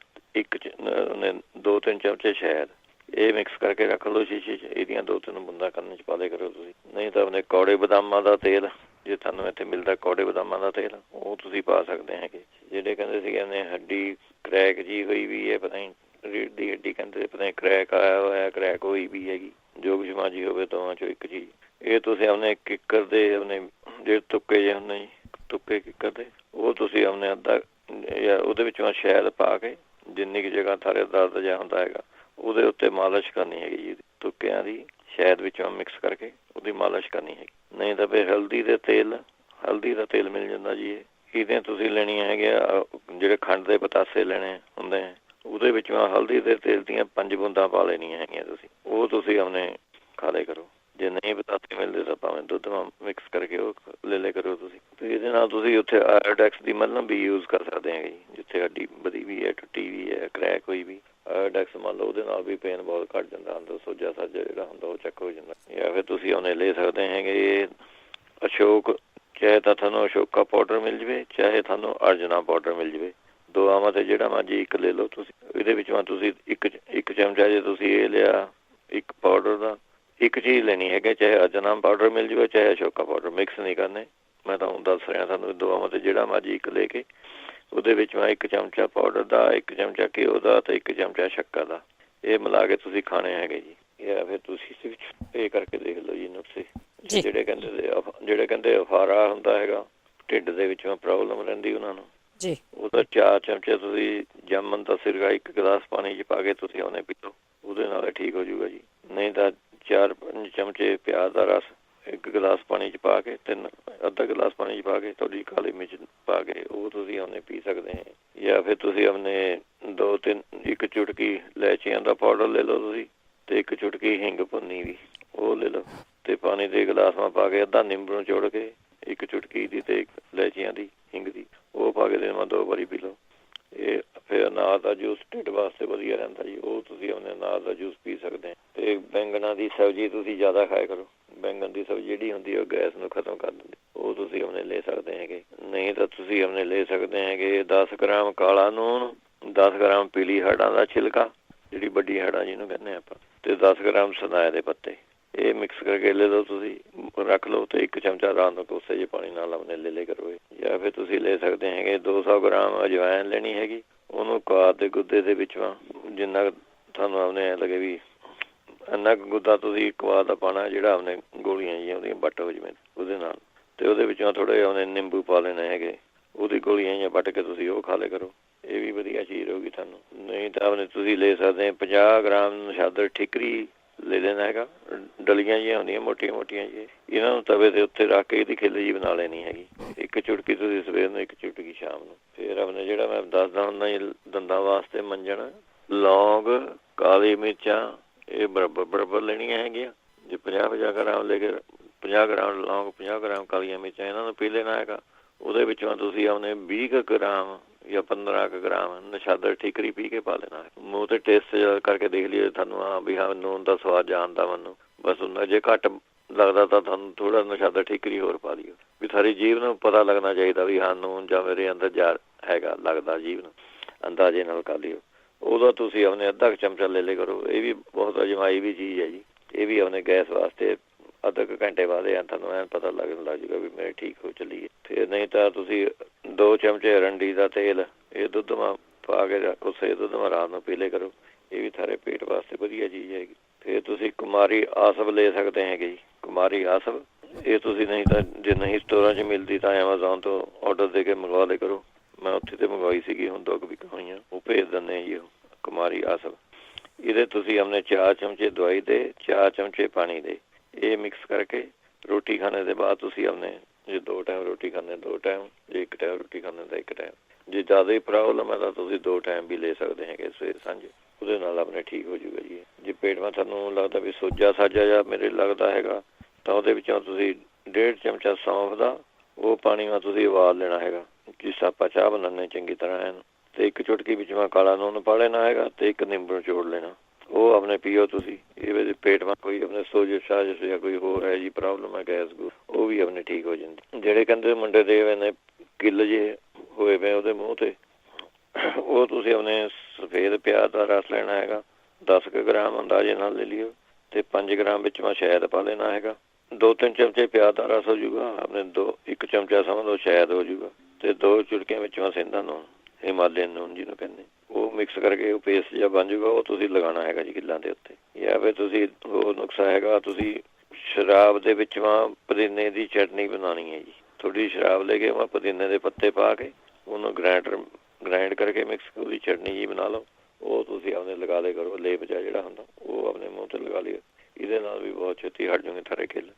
2-3 ਚਮਚੇ ਸ਼ਹਿਦ, ਇਹ ਮਿਕਸ ਕਰਕੇ ਰੱਖ ਲਓ ਸ਼ੀਸ਼ੇ 'ਚ। ਇਹਦੀਆਂ 2-3 ਬੂੰਦਾਂ ਕੰਨ 'ਚ ਪਾਲੇ ਕਰੋ ਤੁਸੀਂ। ਨਹੀਂ ਤਾਂ ਆਪਣੇ ਕੌੜੇ ਬਦਾਮਾਂ ਦਾ ਤੇਲ, ਜੇ ਤੁਹਾਨੂੰ ਇੱਥੇ ਮਿਲਦਾ ਕੌੜੇ ਬਦਾਮਾਂ ਦਾ ਤੇਲ, ਉਹ ਤੁਸੀਂ ਪਾ ਸਕਦੇ ਹੈਗੇ। ਜਿਹੜੇ ਕਹਿੰਦੇ ਸੀਗੇ ਨੇ ਹੱਡੀ ਕਰੈਕ ਜੀ ਹੋਈ ਵੀ ਹੈ, ਪਤਾ ਨਹੀਂ ਰੀੜ੍ਹ ਦੀ ਹੱਡੀ ਕਹਿੰਦੇ ਪਤਾ ਨਹੀਂ ਕਰੈਕ ਆਇਆ ਹੋਇਆ, ਕਰੈਕ ਹੋਈ ਵੀ ਹੈਗੀ, ਜੋਗ ਜਮਾਜੀ ਹੋਵੇ ਦੋਵਾਂ 'ਚੋਂ ਇੱਕ ਚੀਜ਼, ਇਹ ਤੁਸੀਂ ਆਪਣੇ ਕਿੱਕਰ ਦੇ ਆਪਣੇ ਜਿਹੜੇ ਤੁੱਕੇ ਜਿਹੇ ਹੁੰਦੇ ਜੀ, ਤੁੱਕੇ ਕਿੱਕਰ ਦੇ, ਉਹ ਤੁਸੀਂ ਆਪਣੇ ਅੱਧਾ ਜਾਂ ਉਹਦੇ ਵਿੱਚੋਂ ਸ਼ਹਿਦ ਪਾ ਕੇ ਜਿੰਨੀ ਕੁ ਜਗ੍ਹਾ ਥਾਰੇ ਦਰਦ ਜਿਹਾ ਹੁੰਦਾ ਹੈਗਾ ਉਹਦੇ ਉੱਤੇ ਮਾਲਿਸ਼ ਕਰਨੀ ਹੈਗੀ ਜੀ, ਤੁੱਕਿਆਂ ਦੀ ਸ਼ਹਿਦ ਵਿੱਚੋਂ ਮਿਕਸ ਕਰਕੇ ਉਹਦੀ ਮਾਲਿਸ਼ ਕਰਨੀ ਹੈਗੀ। ਨਹੀਂ ਤਾਂ ਫਿਰ ਹਲਦੀ ਦਾ ਤੇਲ ਮਿਲ ਜਾਂਦਾ ਜੀ। ਇਹਦੇ ਤੁਸੀਂ ਲੈਣੀਆਂ ਹੈਗੀਆਂ ਜਿਹੜੇ ਖੰਡ ਦੇ ਪਤਾਸੇ ਲੈਣੇ ਹੁੰਦੇ ਹੈ, ਉਹਦੇ ਵਿੱਚੋਂ ਹਲਦੀ ਦੇ ਤੇਲ ਦੀਆਂ 5 ਬੂੰਦਾਂ ਪਾ ਲੈਣੀਆਂ ਹੈਗੀਆਂ ਤੁਸੀਂ, ਉਹ ਤੁਸੀਂ ਆਪਣੇ ਖਾ ਲਿਆ ਕਰੋ। ਜੇ ਨਹੀਂ ਪਤਾਸੇ ਮਿਲਦੇ ਤਾਂ ਭਾਵੇਂ ਦੁੱਧ ਮਿਕਸ ਕਰਕੇ ਉਹ ਲੈ ਲਿਆ ਕਰੋ ਤੁਸੀਂ। ਤੇ ਇਹਦੇ ਨਾਲ ਤੁਸੀਂ ਉੱਥੇ ਆਇਓਡੈਕਸ ਦੀ ਮਲਮ ਵੀ ਯੂਜ਼ ਕਰ ਸਕਦੇ ਹੈਗੇ ਜੀ, ਜਿੱਥੇ ਹੱਡੀ ਵਧੀ ਵੀ ਹੈ, ਟੁੱਟੀ ਵੀ ਹੈ, ਕਰੈਕ ਹੋਈ ਵੀ, ਆਇਓਡੈਕਸ ਮੰਨ ਲਓ, ਉਹਦੇ ਨਾਲ ਵੀ ਪੇਨ ਬਹੁਤ ਘੱਟ ਜਾਂਦਾ, ਅੰਦਰ ਸੋਜਾ ਸਾਜਾ ਜਿਹੜਾ ਹੁੰਦਾ ਉਹ ਚੱਕ ਹੋ ਜਾਂਦਾ। ਜਾਂ ਫਿਰ ਤੁਸੀਂ ਉਹਨੇ ਲੈ ਸਕਦੇ ਹੈਗੇ ਅਸ਼ੋਕ, ਚਾਹੇ ਤਾਂ ਤੁਹਾਨੂੰ ਅਸ਼ੋਕਾ ਪਾਊਡਰ ਮਿਲ ਜਾਵੇ, ਚਾਹੇ ਤੁਹਾਨੂੰ ਅਰਜਨਾ ਪਾਊਡਰ ਮਿਲ ਜਾਵੇ, ਦੋਵਾਂ ਤੇ ਜਿਹੜਾ ਮਰਜੀ ਇੱਕ ਲੈ ਲਓ ਤੁਸੀਂ। ਇਹਦੇ ਵਿੱਚੋਂ ਤੁਸੀਂ ਇੱਕ ਚਮਚਾ ਜੇ ਤੁਸੀਂ ਇਹ ਲਿਆ ਇੱਕ ਪਾਊਡਰ ਦਾ, ਇੱਕ ਚੀਜ਼ ਲੈਣੀ ਹੈਗਾ, ਚਾਹੇ ਅਰਜਨਾ ਪਾਊਡਰ ਮਿਲ ਜਾਵੇ, ਚਾਹੇ ਅਸ਼ੋਕਾ ਪਾਊਡਰ, ਮਿਕਸ ਨਹੀਂ ਕਰਨੇ। ਮੈਂ ਤੁਹਾਨੂੰ ਦੱਸ ਰਿਹਾ ਤੁਹਾਨੂੰ ਦੋਵਾਂ ਤੇ ਜਿਹੜਾ ਮਰਜੀ ਇੱਕ ਲੈ ਕੇ ਉਹਦੇ ਵਿੱਚ 1 ਚਮਚਾ ਪਾਊਡਰ ਦਾ, 1 ਚਮਚਾ ਘਿਓ ਦਾ ਤੇ 1 ਚਮਚਾ ਸ਼ੱਕਰ ਦਾ, ਇਹ ਮਿਲਾ ਕੇ ਤੁਸੀਂ ਖਾਣੇ ਹੈਗੇ ਜੀ। ਜਾਂ ਫਿਰ ਤੁਸੀਂ ਇਸ ਵਿੱਚ ਇਹ ਕਰਕੇ ਦੇਖ ਲਓ ਜੀ ਨੁਕਸੇ। ਜਿਹੜੇ ਕਹਿੰਦੇ ਅਫਾਰਾ ਹੁੰਦਾ ਹੈਗਾ, ਢਿੱਡ ਦੇ ਵਿੱਚੋਂ ਪ੍ਰੋਬਲਮ ਰਹਿੰਦੀ ਉਹਨਾਂ ਨੂੰ ਜੀ, ਉਹਦਾ 4 ਚਮਚੇ ਤੁਸੀਂ ਜਾਮਨ ਦਾ ਸਿਰਕਾ 1 ਗਲਾਸ ਪਾਣੀ 'ਚ ਪਾ ਕੇ ਤੁਸੀਂ ਉਹਨੇ ਪੀ ਲਓ, ਉਹਦੇ ਨਾਲ ਠੀਕ ਹੋ ਜਾਊਗਾ ਜੀ। ਨਹੀਂ ਤਾਂ 4-5 ਚਮਚੇ ਪਿਆਜ਼ ਦਾ ਰਸ 1 ਗਲਾਸ ਪਾਣੀ 'ਚ ਪਾ ਕੇ, ਅੱਧਾ ਗਲਾਸ ਪਾਣੀ 'ਚ ਪਾ ਕੇ ਥੋੜੀ ਕਾਲੀ ਮਿਰਚ ਪਾ ਕੇ ਉਹ ਤੁਸੀਂ ਉਹਨੇ ਪੀ ਸਕਦੇ ਹੈ। ਜਾਂ ਫਿਰ ਤੁਸੀਂ ਆਪਣੇ 1 ਚੁਟਕੀ ਇਲਾਇਚੀਆਂ ਦਾ ਪਾਊਡਰ ਲੈ ਲਓ ਤੁਸੀਂ, ਤੇ 1 ਚੁਟਕੀ ਹਿੰਗ ਭੁੰਨੀ ਵੀ ਉਹ ਲੈ ਲਓ, ਤੇ ਪਾਣੀ ਦੇ ਗਲਾਸ ਮਾ ਪਾ ਕੇ ਅੱਧਾ ਨਿੰਬੂ ਨਿਚੋੜ ਕੇ 1 ਚੁਟਕੀ ਦੀ ਤੇ ਇਲਾਇਚੀਆਂ ਦੀ ਹਿੰਗ ਦੀ ਉਹ ਪਾ ਕੇ ਦਿਨ ਮਾ 2 ਵਾਰੀ ਪੀ ਲਓ। ਇਹ ਫਿਰ ਅਨਾਰ ਦਾ ਜੂਸ ਢਿੱਡ ਵਾਸਤੇ ਵਧੀਆ ਰਹਿੰਦਾ ਜੀ, ਉਹ ਤੁਸੀਂ ਆਪਣੇ ਅਨਾਰ ਦਾ ਜੂਸ ਪੀ ਸਕਦੇ। ਤੇ ਬੈਂਗਣਾ ਦੀ ਸਬਜ਼ੀ ਤੁਸੀਂ ਜ਼ਿਆਦਾ ਖਾਇਆ ਕਰੋ, ਬੈਂਗਣ ਦੀ ਸਬਜ਼ੀ ਜਿਹੜੀ ਹੁੰਦੀ ਉਹ ਗੈਸ ਨੂੰ ਖਤਮ ਕਰ ਦਿੰਦੀ, ਉਹ ਤੁਸੀਂ ਆਪਣੇ ਲੈ ਸਕਦੇ ਹੈਗੇ। ਨਹੀਂ ਤਾਂ ਤੁਸੀਂ ਆਪਣੇ ਲੈ ਸਕਦੇ ਹੈਗੇ 10 ਗ੍ਰਾਮ ਕਾਲਾ ਨੂਣ, 10 ਗ੍ਰਾਮ ਪੀਲੀ ਹਰੜਾਂ ਦਾ ਛਿਲਕਾ, ਜਿਹੜੀ ਵੱਡੀ ਹਰੜਾਂ ਜਿਹਨੂੰ ਕਹਿੰਦੇ ਆਪਾਂ, ਤੇ 10 ਗ੍ਰਾਮ ਸਨਾਏ ਦੇ ਪੱਤੇ, ਇਹ ਮਿਕਸ ਕਰਕੇ ਲੈ ਲਓ ਤੁਸੀਂ, ਰੱਖ ਲਓ ਤੇ 1 ਚਮਚਾ ਰਾਤ ਨੂੰ ਕੋਸੇ ਜਿਹੇ ਪਾਣੀ ਨਾਲ ਆਪਣੇ ਲੈ ਕਰੋ। ਜਾਂ ਫਿਰ ਤੁਸੀਂ ਲੈ ਸਕਦੇ ਹੈਗੇ 200 ਗ੍ਰਾਮ ਅਜਵਾਇਣ ਲੈਣੀ ਹੈਗੀ, ਉਹਨੂੰ ਕੁਆਰ ਦੇ ਗੁੱਦੇ ਦੇ ਵਿੱਚੋਂ ਜਿੰਨਾ ਤੁਹਾਨੂੰ ਆਪਣੇ ਲੱਗੇ ਵੀ ਇੰਨਾ ਕੁ ਗੁੱਦਾ ਤੁਸੀਂ ਕੁਆਰ ਦਾ ਪਾਉਣਾ ਜਿਹੜਾ ਆਪਣੇ ਗੋਲੀਆਂ ਜਿਹੀਆਂ ਉਹਦੀਆਂ ਵੱਟ ਹੋ ਜਾਵੇ ਉਹਦੇ ਨਾਲ, ਤੇ ਉਹਦੇ ਵਿੱਚੋਂ ਥੋੜ੍ਹੇ ਜਿਹੇ ਉਹਨੇ ਨਿੰਬੂ ਪਾ ਲੈਣੇ ਹੈਗੇ, ਉਹਦੀ ਗੋਲੀਆਂ ਜਿਹੀਆਂ ਵੱਟ ਕੇ ਤੁਸੀਂ ਉਹ ਖਾ ਲਿਆ ਕਰੋ, ਇਹ ਵੀ ਵਧੀਆ ਚੀਜ਼ ਰਹੂਗੀ ਤੁਹਾਨੂੰ। ਨਹੀਂ ਤਾਂ ਆਪਣੇ ਤੁਸੀਂ ਲੈ ਸਕਦੇ 50 ਗ੍ਰਾਮ ਨਸ਼ਾਦਰ ਠਿਕਰੀ ਲੈ ਲੈਣਾ ਹੈਗਾ, ਡਲੀਆਂ ਜਿਹੀਆਂ ਹੁੰਦੀਆਂ ਮੋਟੀਆਂ ਜਿਹੀਆਂ, ਇਹਨਾਂ ਨੂੰ ਤਵੇ ਦੇ ਉੱਤੇ ਰੱਖ ਕੇ ਇਹਦੀ ਖਿੱਲ ਜੀ ਬਣਾ ਲੈਣੀ ਹੈਗੀ, 1 ਚੁਟਕੀ ਤੁਸੀਂ ਸਵੇਰ ਨੂੰ 1 ਚੁਟਕੀ ਸ਼ਾਮ ਨੂੰ, ਫਿਰ ਫਿਰ ਆਪਣੇ ਜਿਹੜਾ ਮੈਂ ਦੱਸਦਾ ਹੁੰਦਾ ਜੀ ਦੰਦਾਂ ਵਾਸਤੇ ਮੰਜਣ, ਲੌਂਗ, ਕਾਲੀ ਮਿਰਚਾਂ, ਇਹ ਬਰਾਬਰ ਲੈਣੀਆਂ ਹੈਗੀਆਂ। ਜੇ 50 ਗ੍ਰਾਮ ਲੈ ਕੇ 50 ਗ੍ਰਾਮ ਲੌਂਗ, 50 ਗ੍ਰਾਮ ਕਾਲੀਆਂ ਮਿਰਚਾਂ ਇਹਨਾਂ ਨੂੰ ਪੀ ਲੈਣਾ ਹੈਗਾ। ਉਹਦੇ ਵਿੱਚੋਂ ਤੁਸੀਂ ਆਪਣੇ 20 ਗ੍ਰਾਮ ਜਾਂ 15 ਗ੍ਰਾਮ ਨਸ਼ਾਦਰ ਠੀਕਰੀ ਪੀ ਕੇ ਪਾ ਲੈਣਾ ਹੈ। ਮੂੰਹ ਤੇ ਟੇਸਟ ਕਰਕੇ ਦੇਖ ਲਈਏ ਤੁਹਾਨੂੰ, ਹਾਂ ਵੀ ਹਾਂ ਨੂਨ ਦਾ ਸਵਾਦ ਜਾਣਦਾ ਮੈਨੂੰ, ਬਸ ਉਹਨਾਂ ਜੇ ਘੱਟ ਲੱਗਦਾ ਤਾਂ ਤੁਹਾਨੂੰ ਥੋੜਾ ਨਸ਼ਾਦਰ ਠੀਕਰੀ ਹੋਰ ਪਾ ਲਿਓ। ਵੀ ਸਾਰੀ ਜੀਭ ਨੂੰ ਪਤਾ ਲੱਗਣਾ ਚਾਹੀਦਾ ਵੀ ਹਾਂ ਨੂਨ ਜਾਂ ਮੇਰੇ ਅੰਦਰ ਜਾ ਹੈਗਾ, ਲੱਗਦਾ ਜੀਭ ਨੂੰ, ਅੰਦਾਜ਼ੇ ਨਾਲ ਕਰ ਲਿਓ। ਉਦੋਂ ਤੁਸੀਂ ਆਪਣੇ ਅੱਧਾ ਕੁ ਚਮਚਾ ਲੈ ਲਿਆ ਕਰੋ। ਇਹ ਵੀ ਬਹੁਤ ਅਜਮਾਈ ਵੀ ਚੀਜ਼ ਹੈ ਜੀ। ਇਹ ਵੀ ਆਪਣੇ ਗੈਸ ਵਾਸਤੇ ਅੱਧੇ ਕੁ ਘੰਟੇ ਬਾਅਦ ਤੁਹਾਨੂੰ ਐਨ ਪਤਾ ਲੱਗ ਜੂਗਾ ਵੀ ਮੇਰੇ ਠੀਕ ਹੋ ਚੱਲੀਏ। ਫਿਰ ਨਹੀਂ ਤਾਂ ਤੁਸੀਂ 2 ਚਮਚੇ ਅਰੰਡੀ ਦਾ ਤੇਲ ਇਹ ਦੁੱਧ ਮਾ ਪਾ ਕੇ ਉਸੇ ਦੁੱਧ ਮਾ ਰਾਤ ਨੂੰ ਪੀ ਲਿਆ ਕਰੋ। ਇਹ ਵੀ ਸਾਰੇ ਪੇਟ ਵਾਸਤੇ ਵਧੀਆ ਚੀਜ਼ ਹੈਗੀ। ਫਿਰ ਤੁਸੀਂ ਕੁਮਾਰੀ ਆਸਵ ਲੈ ਸਕਦੇ ਹੈਗੇ ਜੀ। ਕੁਮਾਰੀ ਆਸਵ ਇਹ ਤੁਸੀਂ ਨਹੀਂ ਤਾਂ ਜੇ ਨਹੀਂ ਸਟੋਰਾਂ 'ਚ ਮਿਲਦੀ ਤਾਂ ਐਮਾਜ਼ੋਨ ਤੋਂ ਔਡਰ ਦੇ ਕੇ ਮੰਗਵਾ ਲਿਆ ਕਰੋ। ਮੈਂ ਉੱਥੇ ਤੇ ਮੰਗਵਾਈ ਸੀਗੀ, ਹੁਣ 2 ਵੀਕਾਂ ਹੋਈਆਂ, ਉਹ ਭੇਜ ਦਿੰਦੇ ਜੀ ਉਹ ਕੁਮਾਰੀ ਆਸਵ। ਇਹਦੇ ਤੁਸੀਂ ਆਪਣੇ 4 ਚਮਚੇ ਦਵਾਈ ਦੇ, 4 ਚਮਚੇ ਪਾਣੀ ਦੇ, ਇਹ ਮਿਕਸ ਕਰਕੇ ਰੋਟੀ ਖਾਣੇ ਦੇ ਬਾਅਦ ਤੁਸੀਂ ਆਪਣੇ, ਜੇ 2 ਟਾਈਮ ਰੋਟੀ ਖਾਂਦੇ 2 ਟਾਈਮ, ਜੇ 1 ਟਾਈਮ ਰੋਟੀ ਖਾਂਦੇ ਤਾਂ 1 ਟਾਈਮ, ਜੇ ਜ਼ਿਆਦਾ ਹੀ ਪ੍ਰੋਬਲਮ ਹੈ ਤਾਂ ਤੁਸੀਂ 2 ਟਾਈਮ ਵੀ ਲੈ ਸਕਦੇ ਹੈਗੇ, ਸਵੇਰ ਸਾਂਝ। ਉਹਦੇ ਨਾਲ ਆਪਣੇ ਠੀਕ ਹੋ ਜੂਗਾ ਜੀ। ਜੇ ਪੇਟ ਮਾ ਤੁਹਾਨੂੰ ਲੱਗਦਾ ਵੀ ਸੋਜਾ ਸਾਜਾ ਜਾਂ ਮੇਰੇ ਲੱਗਦਾ ਹੈਗਾ ਤਾਂ ਉਹਦੇ ਵਿੱਚੋਂ ਤੁਸੀਂ 1.5 ਚਮਚਾ ਸੌਂਫ ਦਾ ਉਹ ਪਾਣੀ ਮਾ ਤੁਸੀਂ ਉਬਾਲ ਲੈਣਾ ਹੈਗਾ, ਜਿਸ ਆਪਾਂ ਚਾਹ ਬਣਾਉਂਦੇ ਚੰਗੀ ਤਰ੍ਹਾਂ ਐਨ, ਤੇ 1 ਚੁਟਕੀ ਵਿੱਚ ਮੈਂ ਕਾਲਾ ਨੂਨ ਪਾ ਲੈਣਾ ਹੈਗਾ ਤੇ 1 ਨਿੰਬੂ ਨਿਚੋੜ ਲੈਣਾ। ਉਹ ਆਪਣੇ ਪੀਓ ਤੁਸੀਂ। ਇਹ ਪੇਟ ਮਾ ਕੋਈ ਆਪਣੇ ਸੋਜਿਸ਼ ਸਾਜਿਸ਼ ਜਾਂ ਕੋਈ ਹੋਰ ਹੈ ਜੀ ਪ੍ਰੋਬਲਮ ਹੈ ਗੈਸ ਗੂਸ, ਉਹ ਵੀ ਆਪਣੇ ਠੀਕ ਹੋ ਜਾਂਦੀ। ਜਿਹੜੇ ਕਹਿੰਦੇ ਮੁੰਡੇ ਦੇ ਨੇ ਕਿੱਲ ਜੇ ਹੋਏ ਪਏ ਉਹਦੇ ਮੂੰਹ ਤੇ, ਉਹ ਤੁਸੀਂ ਆਪਣੇ ਸਫੇਦ ਪਿਆਜ਼ ਦਾ ਰਸ ਲੈਣਾ ਹੈਗਾ, 10 ਗ੍ਰਾਮ ਅੰਦਾਜ਼ੇ ਨਾਲ ਲੈ ਲਿਓ, ਤੇ 5 ਗ੍ਰਾਮ ਵਿੱਚ ਮੈਂ ਸ਼ਹਿਦ ਪਾ ਲੈਣਾ ਹੈਗਾ। 2-3 ਚਮਚੇ ਪਿਆਜ਼ ਦਾ ਰਸ ਹੋ ਜੂਗਾ ਆਪਣੇ, 1 ਚਮਚਾ ਸਮਝ ਲਓ ਸ਼ਹਿਦ ਹੋ ਜੂਗਾ, ਤੇ 2 ਚੁਟਕੀਆਂ ਵਿੱਚ ਮੈਂ ਸੇਂਦਾ ਨੂਨ, ਹਿਮਾਲਯਨ ਨੂਨ ਜਿਹਨੂੰ ਕਹਿੰਦੇ, ਉਹ ਮਿਕਸ ਕਰਕੇ ਉਹ ਪੇਸਟ ਜਿਹਾ ਬਣ ਜੂਗਾ। ਉਹ ਤੁਸੀਂ ਲਗਾਉਣਾ ਹੈਗਾ ਜੀ ਕਿੱਲਾਂ ਦੇ ਉੱਤੇ। ਜਾਂ ਫਿਰ ਤੁਸੀਂ ਹੋਰ ਨੁਕਸਾ ਹੈਗਾ, ਤੁਸੀਂ ਸ਼ਰਾਬ ਦੇ ਵਿੱਚ ਪੁਦੀਨੇ ਦੀ ਚਟਨੀ ਬਣਾਉਣੀ ਹੈ ਜੀ। ਥੋੜੀ ਸ਼ਰਾਬ ਲੈ ਕੇ ਪੁਦੀਨੇ ਦੇ ਪੱਤੇ ਪਾ ਕੇ ਉਹਨੂੰ ਗ੍ਰਾਈਂਡ ਕਰਕੇ ਮਿਕਸ ਉਹਦੀ ਚਟਨੀ ਜੀ ਬਣਾ ਲਓ। ਉਹ ਤੁਸੀਂ ਆਪਣੇ ਲਗਾ ਲਿਆ ਕਰੋ, ਲੇਪ ਜਿਹਾ ਜਿਹੜਾ ਹੁੰਦਾ ਉਹ ਆਪਣੇ ਮੂੰਹ ਤੇ ਲਗਾ ਲਿਓ। ਇਹਦੇ ਨਾਲ ਵੀ ਬਹੁਤ ਛੇਤੀ ਹਟ ਜੂਗੇ ਸਾਰੇ ਕਿੱਲ।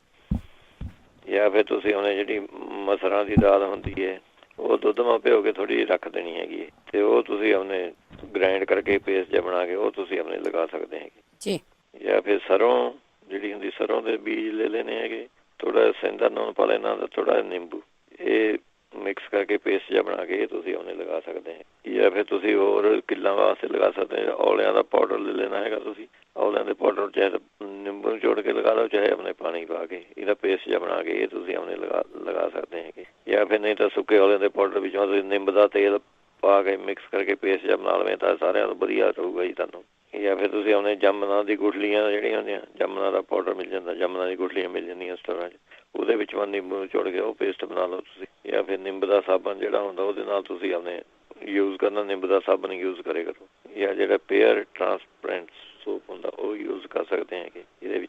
ਜਾਂ ਫਿਰ ਤੁਸੀਂ ਉਹਨੇ ਜਿਹੜੀ ਮਸਰਾਂ ਦੀ ਦਾਲ ਹੁੰਦੀ ਹੈ ਉਹ ਦੁੱਧ ਮਾ ਭਿਓ ਕੇ ਥੋੜ੍ਹੀ ਜਿਹੀ ਰੱਖ ਦੇਣੀ ਹੈਗੀ, ਤੇ ਉਹ ਤੁਸੀਂ ਆਪਣੇ ਗ੍ਰਾਈਂਡ ਕਰਕੇ ਪੇਸਟ ਜਿਹਾ ਬਣਾ ਕੇ ਉਹ ਤੁਸੀਂ ਆਪਣੇ ਲਗਾ ਸਕਦੇ ਹੈਗੇ ਜੀ। ਜਾਂ ਫਿਰ ਸਰੋਂ ਜਿਹੜੀ ਹੁੰਦੀ, ਸਰੋਂ ਦੇ ਬੀਜ ਲੈ ਲੈਣੇ ਹੈਗੇ, ਥੋੜਾ ਸੇਂਦਾ ਨੂਨ ਪਾ ਲੈਣਾ, ਥੋੜਾ ਨਿੰਬੂ, ਇਹ ਮਿਕਸ ਕਰਕੇ ਪੇਸਟ ਜਿਹਾ ਬਣਾ ਕੇ ਇਹ ਤੁਸੀਂ ਉਹਨੇ ਲਗਾ ਸਕਦੇ ਹੈ। ਜਾਂ ਫਿਰ ਤੁਸੀਂ ਹੋਰ ਕਿੱਲਾਂ ਵਾਸਤੇ ਲਗਾ ਸਕਦੇ ਹੋ, ਔਲਿਆਂ ਦਾ ਪਾਊਡਰ ਲੈ ਲੈਣਾ ਹੈਗਾ ਤੁਸੀਂ। ਔਲਿਆਂ ਦੇ ਪਾਊਡਰ ਚਾਹੇ ਨਿੰਬੂ ਨਿਚੋੜ ਕੇ ਲਗਾ ਲਓ, ਚਾਹੇ ਆਪਣੇ ਪਾਣੀ ਪਾ ਕੇ ਇਹਦਾ ਪੇਸਟ ਜਿਹਾ ਬਣਾ ਕੇ ਇਹ ਤੁਸੀਂ ਆਪਣੇ ਲਗਾ ਸਕਦੇ ਹੈਗੇ। ਜਾਂ ਫਿਰ ਨਹੀਂ ਤਾਂ ਸੁੱਕੇ ਔਲਿਆਂ ਦੇ ਪਾਊਡਰ ਵਿੱਚੋਂ ਤੁਸੀਂ ਨਿੰਬ ਦਾ ਤੇਲ ਪਾ ਕੇ ਮਿਕਸ ਕਰਕੇ ਪੇਸਟ ਜਿਹਾ ਬਣਾ ਲਵੇਂ ਤਾਂ ਸਾਰਿਆਂ ਨੂੰ ਵਧੀਆ ਰਹੂਗਾ ਜੀ ਤੁਹਾਨੂੰ। ਜਾਂ ਫਿਰ ਤੁਸੀਂ ਆਪਣੇ ਜਾਮਨਾਂ ਦੀ ਗੁਠਲੀਆਂ ਜਿਹੜੀਆਂ ਹੁੰਦੀਆਂ, ਜਾਮਨਾਂ ਦਾ ਪਾਊਡਰ ਮਿਲ ਜਾਂਦਾ, ਜਾਮਨਾਂ ਦੀ ਗੁਠਲੀਆਂ ਮਿਲ ਜਾਂਦੀਆਂ ਸਟੋਰਾਂ 'ਚ, ਉਹਦੇ ਵਿੱਚ ਨਿੰਬੂ ਨਿਚੋੜ ਕੇ ਉਹ ਪੇਸਟ ਬਣਾ ਲਓ ਤੁਸੀਂ। ਜਾਂ ਫਿਰ ਨਿੰਬ ਦਾ ਸਾਬਣ ਜਿਹੜਾ ਹੁੰਦਾ ਉਹਦੇ ਨਾਲ ਤੁਸੀਂ ਆਪਣੇ ਯੂਜ਼ ਕਰਨਾ, ਨਿੰਬ ਦਾ ਸਾਬਣ ਯੂਜ਼ ਕਰੇ ਕਰੋ। ਜਾਂ ਜਿਹੜਾ ਪੇਅਰ ਟਰਾਂਸਪੇਰੈਂਟ ਸੋਪ ਹੁੰਦਾ ਉਹ ਯੂਜ਼ ਕਰ ਸਕਦੇ ਹੈਗੇ। ਇਹਦੇ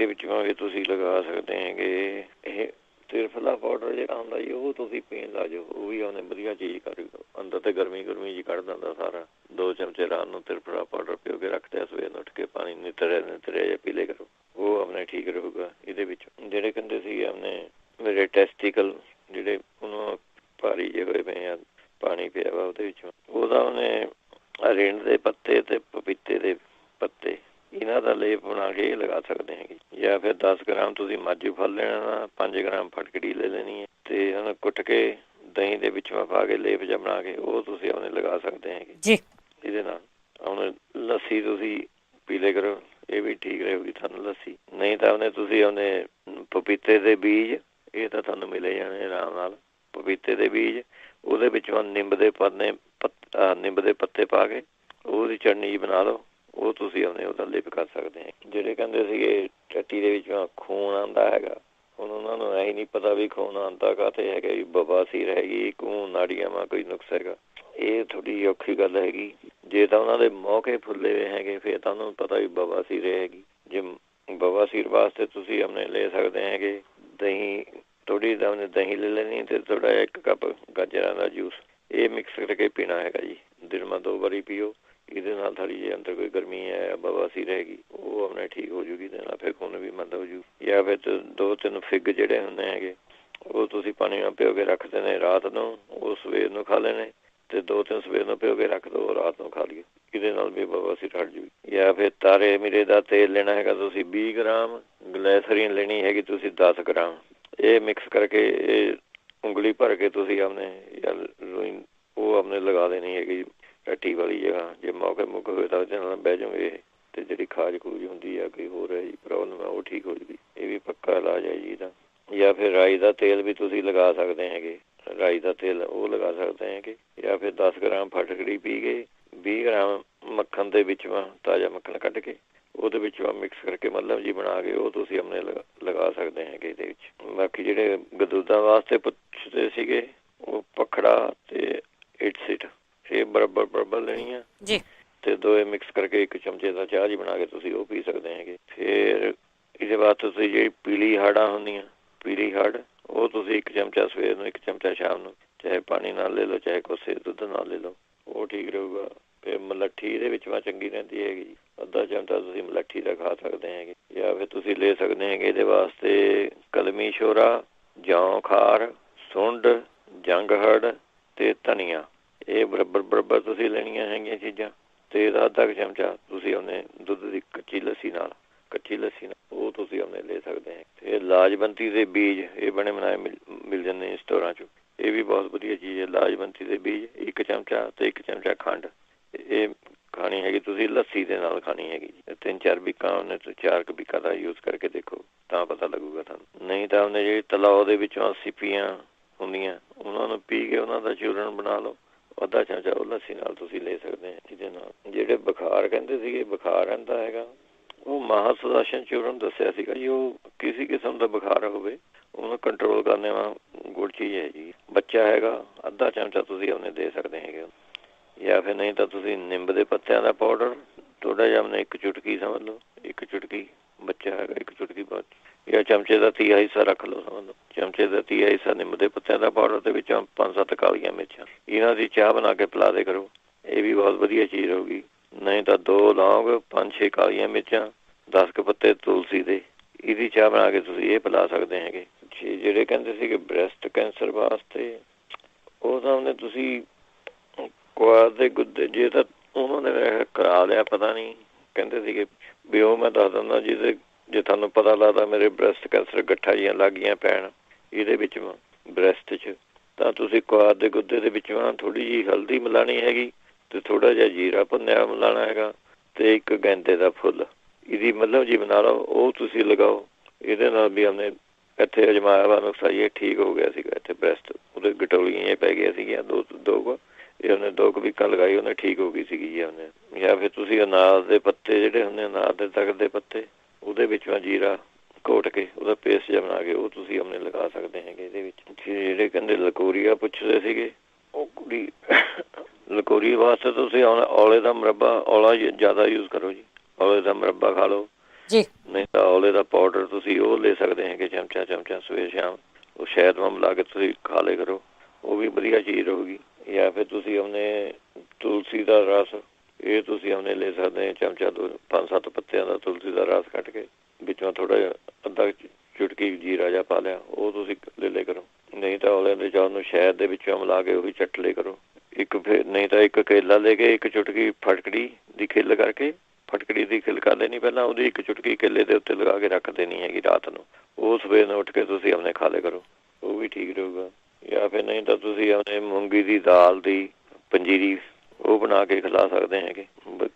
ਵਿੱਚ ਵੀ ਤੁਸੀਂ ਲਗਾ ਸਕਦੇ ਹੈਗੇ। ਇਹ ਤਿਰਫਲਾ ਪਾਊਡਰ ਜਿਹੜਾ ਹੁੰਦਾ ਜੀ ਉਹ ਤੁਸੀਂ ਪੀਣ ਲਾ ਜਾਓ, ਉਹ ਵੀ ਉਹਨੇ ਵਧੀਆ ਚੀਜ਼ ਕਰੂਗਾ, ਅੰਦਰ ਤੇ ਗਰਮੀ ਜੀ ਕੱਢ ਦਿੰਦਾ ਸਾਰਾ। 2 ਚਮਚੇ ਰਾਤ ਨੂੰ ਤਿਰਫਲਾ ਪਾਊਡਰ ਪਿਓ ਕੇ ਰੱਖਦੇ, ਸਵੇਰ ਨੂੰ ਉੱਠ ਕੇ ਪਾਣੀ ਨਿਤਰਿਆ ਜਿਹਾ ਪੀ ਲਿਆ ਕਰੋ, ਉਹ ਆਪਣੇ ਠੀਕ ਰਹੂਗਾ। ਇਹਦੇ ਵਿੱਚ ਜਿਹੜੇ ਕਹਿੰਦੇ ਸੀ ਆਪਣੇ ਮੇਰੇ ਟੈਸਟੀਕਲ ਜਿਹੜੇ ਉਹਨੂੰ ਭਾਰੀ ਜਿਹੇ ਹੋਏ ਪਏ ਆ, ਪਾਣੀ ਪਿਆ ਵਾ ਉਹਦੇ ਵਿੱਚੋਂ, ਉਹਦਾ ਉਹਨੇ ਰਿੰਡ ਦੇ ਪੱਤੇ ਤੇ ਪਪੀਤੇ ਦੇ ਪੱਤੇ ਇਹਨਾਂ ਦਾ ਲੇਪ ਬਣਾ ਕੇ ਇਹ ਲਗਾ ਸਕਦੇ ਹੈਗੇ। ਜਾਂ ਫਿਰ 10 ਗ੍ਰਾਮ ਤੁਸੀਂ ਮਾਜੂ ਫਲ ਲੈਣਾ, 5 ਗ੍ਰਾਮ ਫਟਕੜੀ ਲੈ ਲੈਣੀ ਹੈ, ਤੇ ਉਹਨੂੰ ਕੁੱਟ ਕੇ ਦਹੀਂ ਦੇ ਵਿੱਚ ਪਾ ਕੇ ਲੇਪ ਜਿਹਾ ਬਣਾ ਕੇ ਉਹ ਤੁਸੀਂ ਆਪਣੇ ਲਗਾ ਸਕਦੇ ਹੈਗੇ ਜੀ। ਇਹਦੇ ਨਾਲ ਹੁਣ ਲੱਸੀ ਤੁਸੀਂ ਪੀ ਲਿਆ ਕਰੋ, ਇਹ ਵੀ ਠੀਕ ਰਹੇਗੀ ਤੁਹਾਨੂੰ ਲੱਸੀ। ਨਹੀਂ ਤਾਂ ਉਹਨੇ ਤੁਸੀਂ ਉਹਨੇ ਪਪੀਤੇ ਦੇ ਬੀਜ, ਇਹ ਤਾਂ ਤੁਹਾਨੂੰ ਮਿਲੇ ਜਾਣੇ ਆਰਾਮ ਨਾਲ, ਪਪੀਤੇ ਦੇ ਬੀਜ, ਉਹਦੇ ਵਿੱਚੋਂ ਨਿੰਬ ਦੇ ਪੱਤੇ ਪਾ ਕੇ ਉਹਦੀ ਚਟਨੀ ਬਣਾ ਲਓ, ਉਹ ਤੁਸੀਂ ਉਹਦਾ ਲਿਪ ਕਰ ਸਕਦੇ ਹੈ। ਜਿਹੜੇ ਕਹਿੰਦੇ ਸੀਗੇ ਟੱਟੀ ਦੇ ਵਿੱਚ ਖੂਨ ਆਉਂਦਾ ਹੈਗਾ, ਹੁਣ ਉਹਨਾਂ ਨੂੰ ਇਹ ਨਹੀਂ ਪਤਾ ਵੀ ਖੂਨ ਆਉਂਦਾ ਕਾਹਤੇ ਹੈਗਾ, ਵੀ ਬਵਾਸੀਰ ਹੈਗੀ, ਖੂਨ ਨਾੜੀਆਂ ਮਾ ਕੋਈ ਨੁਕਸ ਹੈਗਾ, ਇਹ ਥੋੜ੍ਹੀ ਔਖੀ ਗੱਲ ਹੈਗੀ। ਜੇ ਤਾਂ ਉਹਨਾਂ ਦੇ ਮੌਕੇ ਫੁੱਲੇ ਹੋਏ ਹੈਗੇ ਫਿਰ ਤਾਂ ਉਹਨਾਂ ਨੂੰ ਪਤਾ ਵੀ ਬਵਾਸੀਰ ਹੈਗੀ। ਜੇ ਬਵਾਸੀਰ ਵਾਸਤੇ ਤੁਸੀਂ ਆਪਣੇ ਲੈ ਸਕਦੇ ਹੈਗੇ ਦਹੀਂ, ਥੋੜ੍ਹੀ ਦਹੀਂ ਲੈ ਲੈਣੀ, ਤੇ ਥੋੜ੍ਹਾ ਜਿਹਾ 1 ਕੱਪ ਗਾਜਰਾਂ ਦਾ ਜੂਸ, ਇਹ ਮਿਕਸ ਕਰਕੇ ਪੀਣਾ ਹੈਗਾ ਜੀ। ਦਿਨ ਮਾ 2 ਵਾਰੀ ਪੀਓ, ਇਹਦੇ ਨਾਲ ਥੋੜ੍ਹੀ ਜਿਹੀ ਅੰਦਰ ਕੋਈ ਗਰਮੀ ਹੈ ਬਵਾਸੀਰ ਹੈਗੀ ਉਹ ਆਪਣੇ ਠੀਕ ਹੋ ਜੂਗੀ, ਇਹਦੇ ਨਾਲ ਫਿਰ ਖੂਨ ਵੀ ਮੰਦ ਹੋ ਜੂ। ਜਾਂ ਫਿਰ 2-3 ਫਿੱਗ ਜਿਹੜੇ ਹੁੰਦੇ ਹੈਗੇ ਉਹ ਤੁਸੀਂ ਪਾਣੀ ਨਾਲ ਭਿਓ ਕੇ ਰੱਖ ਦੇਣੇ ਰਾਤ ਨੂੰ, ਉਹ ਸਵੇਰ ਨੂੰ ਖਾ ਲੈਣੇ, ਤੇ 2-3 ਸਵੇਰ ਨੂੰ ਭਿਓ ਕੇ ਰੱਖ ਦਿਓ, ਰਾਤ ਨੂੰ ਖਾ ਲਿਓ। ਇਹਦੇ ਨਾਲ ਵੀ ਬਵਾਸੀਰ ਹਟ ਜੂਗੀ। ਜਾਂ ਫਿਰ ਤਾਰੇ ਮੀਰੇ ਦਾ ਤੇਲ ਲੈਣਾ ਹੈਗਾ ਤੁਸੀਂ 20 ਗ੍ਰਾਮ, ਗਲੈਸਰੀਨ ਲੈਣੀ ਹੈਗੀ ਤੁਸੀਂ 10 ਗ੍ਰਾਮ। ਇਹ ਮਿਕਸ ਕਰਕੇ ਇਹ ਉਂਗਲੀ ਭਰ ਕੇ ਤੁਸੀਂ ਆਪਣੇ ਜਾਂ ਉਹ ਆਪਣੇ ਲਗਾ ਦੇਣੀ ਹੈਗੀ ਟੱਟੀ ਵਾਲੀ ਜਗ੍ਹਾ। ਜੇ ਮੌਕੇ ਮੁੱਕ ਹੋਏ ਤਾਂ ਉਹਦੇ ਨਾਲ ਬਹਿ ਜਾਓਗੇ ਤੇ ਜਿਹੜੀ ਖਾਜ ਖੂਜ ਹੁੰਦੀ ਆ ਕੋਈ ਹੋਰ ਹੈ ਜੀ ਪ੍ਰੋਬਲਮ ਹੈ ਉਹ ਠੀਕ ਹੋ ਜੂਗੀ। ਇਹ ਵੀ ਪੱਕਾ ਇਲਾਜ ਹੈ ਜੀ ਇਹਦਾ। ਜਾਂ ਫਿਰ ਰਾਈ ਦਾ ਤੇਲ ਵੀ ਤੁਸੀਂ ਲਗਾ ਸਕਦੇ ਹੈਗੇ, ਰਾਈ ਦਾ ਤੇਲ ਉਹ ਲਗਾ ਸਕਦੇ ਹੈਗੇ। ਜਾਂ ਫਿਰ 10 ਗ੍ਰਾਮ ਫਟਕੜੀ ਪੀ ਕੇ 20 ਗ੍ਰਾਮ ਮੱਖਣ ਦੇ ਵਿੱਚ ਤਾਜ਼ਾ ਮੱਖਣ ਕੱਢ ਕੇ ਉਹਦੇ ਵਿੱਚ ਮਿਕਸ ਕਰਕੇ ਮੱਲਮ ਜੀ ਬਣਾ ਕੇ ਉਹ ਤੁਸੀਂ ਆਪਣੇ ਲਗਾ ਸਕਦੇ ਹੈਗੇ ਇਹਦੇ ਵਿੱਚ। ਬਾਕੀ ਜਿਹੜੇ ਗਦੂਦਾਂ ਵਾਸਤੇ ਪੁੱਛਦੇ ਸੀਗੇ ਉਹ ਪਖੜਾ ਤੇ ਇਟਸਿਟ ਇਹ ਬਰਾਬਰ ਲੈਣੀਆਂ ਜੀ ਤੇ ਦੋਏ ਮਿਕਸ ਕਰਕੇ 1 ਚਮਚੇ ਦਾ ਚਾਹ ਜੀ ਬਣਾ ਕੇ ਤੁਸੀਂ ਉਹ ਪੀ ਸਕਦੇ ਹੈਗੇ। ਫਿਰ ਇਹਦੇ ਬਾਅਦ ਤੁਸੀਂ ਜਿਹੜੀ ਪੀਲੀ ਹਾੜਾਂ ਹੁੰਦੀਆਂ, ਪੀਲੀ ਹਾੜ ਉਹ ਤੁਸੀਂ 1 ਚਮਚਾ ਸਵੇਰ ਨੂੰ 1 ਚਮਚਾ ਸ਼ਾਮ ਨੂੰ ਚਾਹੇ ਪਾਣੀ ਨਾਲ ਲੈ ਲਓ ਚਾਹੇ ਕੋਸੇ ਦੁੱਧ ਨਾਲ ਲੈ ਲਓ, ਉਹ ਠੀਕ ਰਹੂਗਾ। ਫਿਰ ਮਲੱਠੀ ਇਹਦੇ ਵਿੱਚ ਚੰਗੀ ਰਹਿੰਦੀ ਹੈਗੀ ਜੀ, ਅੱਧਾ ਚਮਚਾ ਤੁਸੀਂ ਮਲੱਠੀ ਦਾ ਖਾ ਸਕਦੇ ਹੈਗੇ। ਜਾਂ ਫਿਰ ਤੁਸੀਂ ਲੈ ਸਕਦੇ ਹੈਗੇ ਇਹਦੇ ਵਾਸਤੇ ਕਲਮੀ ਸ਼ੋਰਾ, ਜੌਂ ਖਾਰ, ਸੁੰਡ, ਜੰਗਹੜ ਤੇ ਧਨੀਆ। ਇਹ ਬਰਾਬਰ ਤੁਸੀਂ ਲੈਣੀਆਂ ਹੈਗੀਆਂ ਚੀਜ਼ਾਂ। ਤੇ ਇਹਦਾ ਅੱਧਾ ਚਮਚਾ ਤੁਸੀਂ ਉਹਨੇ ਦੁੱਧ ਦੀ ਕੱਚੀ ਲੱਸੀ ਨਾਲ ਉਹ ਤੁਸੀਂ ਉਹਨੇ ਲੈ ਸਕਦੇ ਹੈ। ਤੇ ਲਾਜਵੰਤੀ ਦੇ ਬੀਜ ਇਹ ਬਣੇ ਬਣਾਏ ਮਿਲ ਜਾਂਦੇ ਨੇ ਸਟੋਰਾਂ 'ਚੋਂ, ਇਹ ਵੀ ਬਹੁਤ ਵਧੀਆ ਚੀਜ਼ ਹੈ। ਲਾਜਵੰਤੀ ਦੇ ਬੀਜ 1 ਚਮਚਾ ਤੇ 1 ਚਮਚਾ ਖੰਡ ਇਹ ਖਾਣੀ ਹੈਗੀ ਤੁਸੀਂ ਲੱਸੀ ਦੇ ਨਾਲ ਖਾਣੀ ਹੈਗੀ। 3-4 ਬੀਕਾਂ ਉਹਨੇ 4 ਬੀਕਾਂ ਦਾ ਯੂਜ਼ ਕਰਕੇ ਦੇਖੋ ਤਾਂ ਪਤਾ ਲੱਗੂਗਾ ਤੁਹਾਨੂੰ। ਨਹੀਂ ਤਾਂ ਉਹਨੇ ਜਿਹੜੀ ਤਲਾਅ ਦੇ ਵਿੱਚੋਂ ਸਿੱਪੀਆਂ ਹੁੰਦੀਆਂ ਉਹਨਾਂ ਨੂੰ ਪੀ ਕੇ ਉਹਨਾਂ ਦਾ ਚੂਰਨ ਬਣਾ ਲਓ, ਅੱਧਾ ਚਮਚਾ ਉਹ ਲੱਸੀ ਨਾਲ ਤੁਸੀਂ ਲੈ ਸਕਦੇ ਆ। ਜਿਹਦੇ ਨਾਲ ਜਿਹੜੇ ਬੁਖਾਰ ਕਹਿੰਦੇ ਸੀਗੇ ਬੁਖਾਰ ਰਹਿੰਦਾ ਹੈਗਾ ਉਹ ਮਹਾਸੁਦਾਸ਼ਨ ਚੂਰਨ ਦੱਸਿਆ ਸੀਗਾ ਜੀ। ਉਹ ਕਿਸੇ ਕਿਸਮ ਦਾ ਬੁਖਾਰ ਹੋਵੇ ਉਹਨੂੰ ਕੰਟਰੋਲ ਕਰਨੇ ਵਾਲਾ ਗੁੜ ਚੀਜ਼ ਹੈ ਜੀ। ਬੱਚਾ ਹੈਗਾ ਅੱਧਾ ਚਮਚਾ ਤੁਸੀਂ ਉਹਨੇ ਦੇ ਸਕਦੇ ਹੈਗੇ। ਜਾਂ ਫਿਰ ਨਹੀਂ ਤਾਂ ਤੁਸੀਂ ਨਿੰਬ ਦੇ ਪੱਤਿਆਂ ਦਾ ਪਾਊਡਰ ਥੋੜ੍ਹਾ ਜਿਹਾ ਉਹਨੇ 1 ਚੁਟਕੀ ਸਮਝ ਲਓ, 1 ਚੁਟਕੀ ਬੱਚਾ ਹੈਗਾ 1 ਚੁਟਕੀ ਬਾਅਦ ਜਾਂ ਚਮਚੇ ਦਾ 1/3 ਹਿੱਸਾ ਰੱਖ ਲਓ ਸਮਝ ਲਓ, ਚਮਚੇ ਦਾ 1/3 ਹਿੱਸਾ ਨਿੰਬ ਦੇ ਪੱਤਿਆਂ ਦਾ ਪਾਊਡਰ ਦੇ ਵਿੱਚ 5-7 ਕਾਲੀਆਂ ਮਿਰਚਾਂ ਇਹਨਾਂ ਦੀ ਚਾਹ ਬਣਾ ਕੇ ਪਿਲਾ ਦੇ ਕਰੋ, ਇਹ ਵੀ ਬਹੁਤ ਵਧੀਆ ਚੀਜ਼ ਹੋਊਗੀ। ਨਹੀਂ ਤਾਂ 2 ਲੌਂਗ, 5-6 ਕਾਲੀਆਂ ਮਿਰਚਾਂ, 10 ਕੁ ਪੱਤੇ ਤੁਲਸੀ ਦੇ ਇਹਦੀ ਚਾਹ ਬਣਾ ਕੇ ਤੁਸੀਂ ਇਹ ਪਿਲਾ ਸਕਦੇ ਹੈਗੇ। ਜਿਹੜੇ ਕਹਿੰਦੇ ਸੀਗੇ ਬ੍ਰੈਸਟ ਕੈਂਸਰ ਵਾਸਤੇ ਉਹ ਤਾਂ ਉਹਨੇ ਤੁਸੀਂ ਕੁਆਰ ਦੇ ਗੁੱਦੇ ਜੇ ਤਾਂ ਉਹਨਾਂ ਨੇ ਕਰਾ ਲਿਆ ਪਤਾ ਨਹੀਂ ਕਹਿੰਦੇ ਸੀਗੇ ਵੀ ਉਹ ਮੈਂ ਦੱਸ ਦਿੰਦਾ ਜਿਹਦੇ ਜੇ ਤੁਹਾਨੂੰ ਪਤਾ ਲੱਗਦਾ ਮੇਰੇ ਬ੍ਰੈਸਟ ਕੈਂਸਰ ਗੱਠਾਂ ਜਿਹੀਆਂ ਲੱਗ ਗਈਆਂ ਪੈਣ ਇਹਦੇ ਵਿੱਚ ਬ੍ਰੈਸਟ 'ਚ ਤਾਂ ਤੁਸੀਂ ਕੁਆਰ ਦੇ ਗੁੱਦੇ ਦੇ ਵਿੱਚ ਥੋੜ੍ਹੀ ਜਿਹੀ ਹਲਦੀ ਮਿਲਾਉਣੀ ਹੈਗੀ ਤੇ ਥੋੜ੍ਹਾ ਜਿਹਾ ਜੀਰਾ ਭੁੰਨਿਆ ਮਿਲਾਉਣਾ ਹੈਗਾ ਤੇ 1 ਗੈਂਦੇ ਦਾ ਫੁੱਲ ਇਹਦੀ ਮੱਲਮ ਜੀ ਬਣਾ ਲਓ, ਉਹ ਤੁਸੀਂ ਲਗਾਓ। ਇਹਦੇ ਨਾਲ ਵੀ ਉਹਨੇ ਇੱਥੇ ਅਜਮਾਇਆ ਵਾ ਨੁਕਸਾ ਇਹ ਠੀਕ ਹੋ ਗਿਆ ਸੀਗਾ। ਇੱਥੇ ਬ੍ਰੈਸਟ ਉਹਦੇ ਗਟੋਲੀਆਂ ਇਹ ਪੈ ਗਈਆਂ ਸੀਗੀਆਂ ਦੋ ਇਹ ਉਹਨੇ 2 ਵੀਕਾਂ ਲਗਾਈ ਉਹਨੇ ਠੀਕ ਹੋ ਗਈ ਸੀਗੀ ਜੀ ਉਹਨੇ। ਜਾਂ ਫਿਰ ਤੁਸੀਂ ਅਨਾਰ ਦੇ ਪੱਤੇ ਜਿਹੜੇ ਹੁੰਦੇ ਅਨਾਰ ਦੇ ਤਖਤ ਦੇ ਪੱਤੇ ਉਹਦੇ ਵਿੱਚੋਂ ਜੀਰਾ ਘੋਟ ਕੇ ਉਹਦਾ ਪੇਸਟ ਜਿਹਾ ਬਣਾ ਕੇ ਉਹ ਤੁਸੀਂ ਆਪਣੇ ਲਗਾ ਸਕਦੇ ਹੈਗੇ ਇਹਦੇ ਵਿੱਚ। ਜਿਹੜੇ ਕਹਿੰਦੇ ਲਕੋਰੀਆ ਪੁੱਛਦੇ ਸੀਗੇ ਉਹ ਕੁੜੀ ਲਕੋਰੀ ਵਾਸਤੇ ਤੁਸੀਂ ਔਲੇ ਦਾ ਮੁਰੱਬਾ ਔਲਾ ਜ਼ਿਆਦਾ ਯੂਜ਼ ਕਰੋ ਜੀ, ਔਲੇ ਦਾ ਮੁਰੱਬਾ ਖਾ ਲਓ ਜੀ। ਨਹੀਂ ਤਾਂ ਔਲੇ ਦਾ ਪਾਊਡਰ ਤੁਸੀਂ ਉਹ ਲੈ ਸਕਦੇ ਹੈਗੇ ਚਮਚਾ ਸਵੇਰ ਸ਼ਾਮ ਉਹ ਸ਼ਹਿਦ ਨਾਲ ਮਿਲਾ ਕੇ ਤੁਸੀਂ ਖਾ ਲਿਆ ਕਰੋ, ਉਹ ਵੀ ਵਧੀਆ ਚੀਜ਼ ਰਹੂਗੀ। ਜਾਂ ਫਿਰ ਤੁਸੀਂ ਆਪਣੇ ਤੁਲਸੀ ਦਾ ਰਸ ਇਹ ਤੁਸੀਂ ਆਪਣੇ ਲੈ ਸਕਦੇ ਚਮਚਾ 5-7 ਪੱਤਿਆਂ ਦਾ ਤੁਲਸੀ ਦਾ ਰਸ ਕੱਢ ਕੇ ਵਿੱਚੋਂ ਥੋੜ੍ਹਾ ਜਿਹਾ ਅੱਧਾ ਚੁਟਕੀ ਜੀਰਾ ਜਿਹਾ ਪਾ ਲਿਆ ਉਹ ਤੁਸੀਂ ਲੈ ਲਿਆ ਕਰੋ। ਨਹੀਂ ਤਾਂ ਔਲੇ ਦੇ ਚਾਹ ਨੂੰ ਸ਼ਹਿਦ ਦੇ ਵਿੱਚੋਂ ਮਿਲਾ ਕੇ ਉਹੀ ਚੱਟ ਲਿਆ ਕਰੋ। ਨਹੀਂ ਤਾਂ 1 ਕੇਲਾ ਲੈ ਕੇ 1 ਚੁਟਕੀ ਫਟਕੜੀ ਦੀ ਖਿੱਲ ਕਰਕੇ ਫਟਕੜੀ ਦੀ ਖਿੱਲ ਕਰ ਲੈਣੀ ਪਹਿਲਾਂ ਉਹਦੀ 1 ਚੁਟਕੀ ਕੇਲੇ ਦੇ ਉੱਤੇ ਲਗਾ ਕੇ ਰੱਖ ਦੇਣੀ ਹੈਗੀ ਰਾਤ ਨੂੰ, ਉਹ ਸਵੇਰ ਨੂੰ ਉੱਠ ਕੇ ਤੁਸੀਂ ਆਪਣੇ ਖਾ ਲਿਆ ਕਰੋ, ਉਹ ਵੀ ਠੀਕ ਰਹੂਗਾ। ਜਾਂ ਫਿਰ ਨਹੀਂ ਤਾਂ ਤੁਸੀਂ ਆਪਣੇ ਮੂੰਗੀ ਦੀ ਦਾਲ ਦੀ ਪੰਜੀਰੀ ਉਹ ਬਣਾ ਕੇ ਖਿਲਾ ਸਕਦੇ ਹੈਗੇ,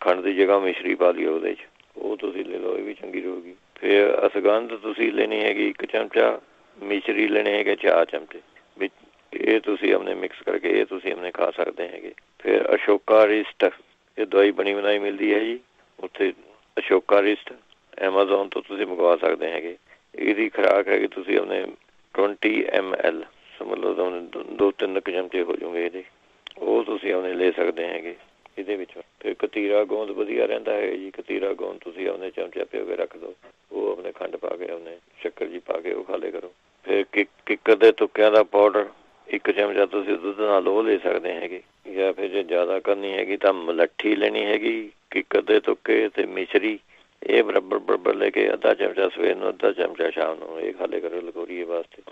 ਖੰਡ ਦੀ ਜਗ੍ਹਾ ਮਿਸ਼ਰੀ ਪਾ ਲਈ ਉਹਦੇ 'ਚ ਉਹ ਤੁਸੀਂ ਲੈ ਲਓ, ਇਹ ਵੀ ਚੰਗੀ ਰਹੂਗੀ। ਫਿਰ ਅਸਗੰਧ ਤੁਸੀਂ ਲੈਣੀ ਹੈਗੀ 1 ਚਮਚਾ, ਮਿਸ਼ਰੀ ਲੈਣੇ ਹੈਗੇ 4 ਚਮਚੇ ਵਿੱਚ ਇਹ ਤੁਸੀਂ ਆਪਣੇ ਮਿਕਸ ਕਰਕੇ ਇਹ ਤੁਸੀਂ ਆਪਣੇ ਖਾ ਸਕਦੇ ਹੈਗੇ। ਫਿਰ ਅਸ਼ੋਕਾ ਰਿਸਟ ਇਹ ਦਵਾਈ ਬਣੀ ਬਣਾਈ ਮਿਲਦੀ ਹੈ ਜੀ ਉੱਥੇ ਅਸ਼ੋਕਾ ਰਿਸਟ ਐਮਾਜ਼ੋਨ ਤੋਂ ਤੁਸੀਂ ਮੰਗਵਾ ਸਕਦੇ ਹੈਗੇ। ਇਹਦੀ ਖੁਰਾਕ ਹੈਗੀ ਤੁਸੀਂ ਆਪਣੇ 20 ml ਸਮਝ ਲਓ ਤਾਂ 2-3 ਚਮਚੇ ਹੋ ਜਾਓਗੇ ਇਹਦੇ, ਉਹ ਤੁਸੀਂ ਆਪਣੇ ਲੈ ਸਕਦੇ ਹੈਗੇ ਇਹਦੇ ਵਿੱਚੋਂ। ਫਿਰ ਕਤੀਰਾ ਗੋਂਦ ਵਧੀਆ ਰਹਿੰਦਾ ਹੈ ਜੀ, ਕਤੀਰਾ ਗੋਂਦ ਤੁਸੀਂ ਆਪਣੇ ਚਮਚਾ ਪਿਓ ਕੇ ਰੱਖ ਦਿਓ, ਉਹ ਆਪਣੇ ਖੰਡ ਪਾ ਕੇ ਆਪਣੇ ਸ਼ੱਕਰ ਜੀ ਪਾ ਕੇ ਉਹ ਖਾ ਲਿਆ ਕਰੋ। ਫਿਰ ਕਿੱਕਰ ਦੇ ਤੁੱਕਿਆਂ ਦਾ ਪਾਊਡਰ 1 ਚਮਚਾ ਤੁਸੀਂ ਦੁੱਧ ਨਾਲ ਉਹ ਲੈ ਸਕਦੇ ਹੈਗੇ। ਜਾਂ ਫਿਰ ਜੇ ਜ਼ਿਆਦਾ ਕਰਨੀ ਹੈਗੀ ਤਾਂ ਮਲੱਠੀ ਲੈਣੀ ਹੈਗੀ, ਕਿੱਕਰ ਦੇ ਤੁੱਕੇ ਤੇ ਮਿਸ਼ਰੀ ਇਹ ਬਰਾਬਰ ਲੈ ਕੇ ਅੱਧਾ ਚਮਚਾ ਸਵੇਰ ਨੂੰ ਅੱਧਾ ਚਮਚਾ ਸ਼ਾਮ ਨੂੰ ਇਹ ਖਾ ਲਿਆ ਕਰੋ ਲਕੋਰੀਏ ਵਾਸਤੇ।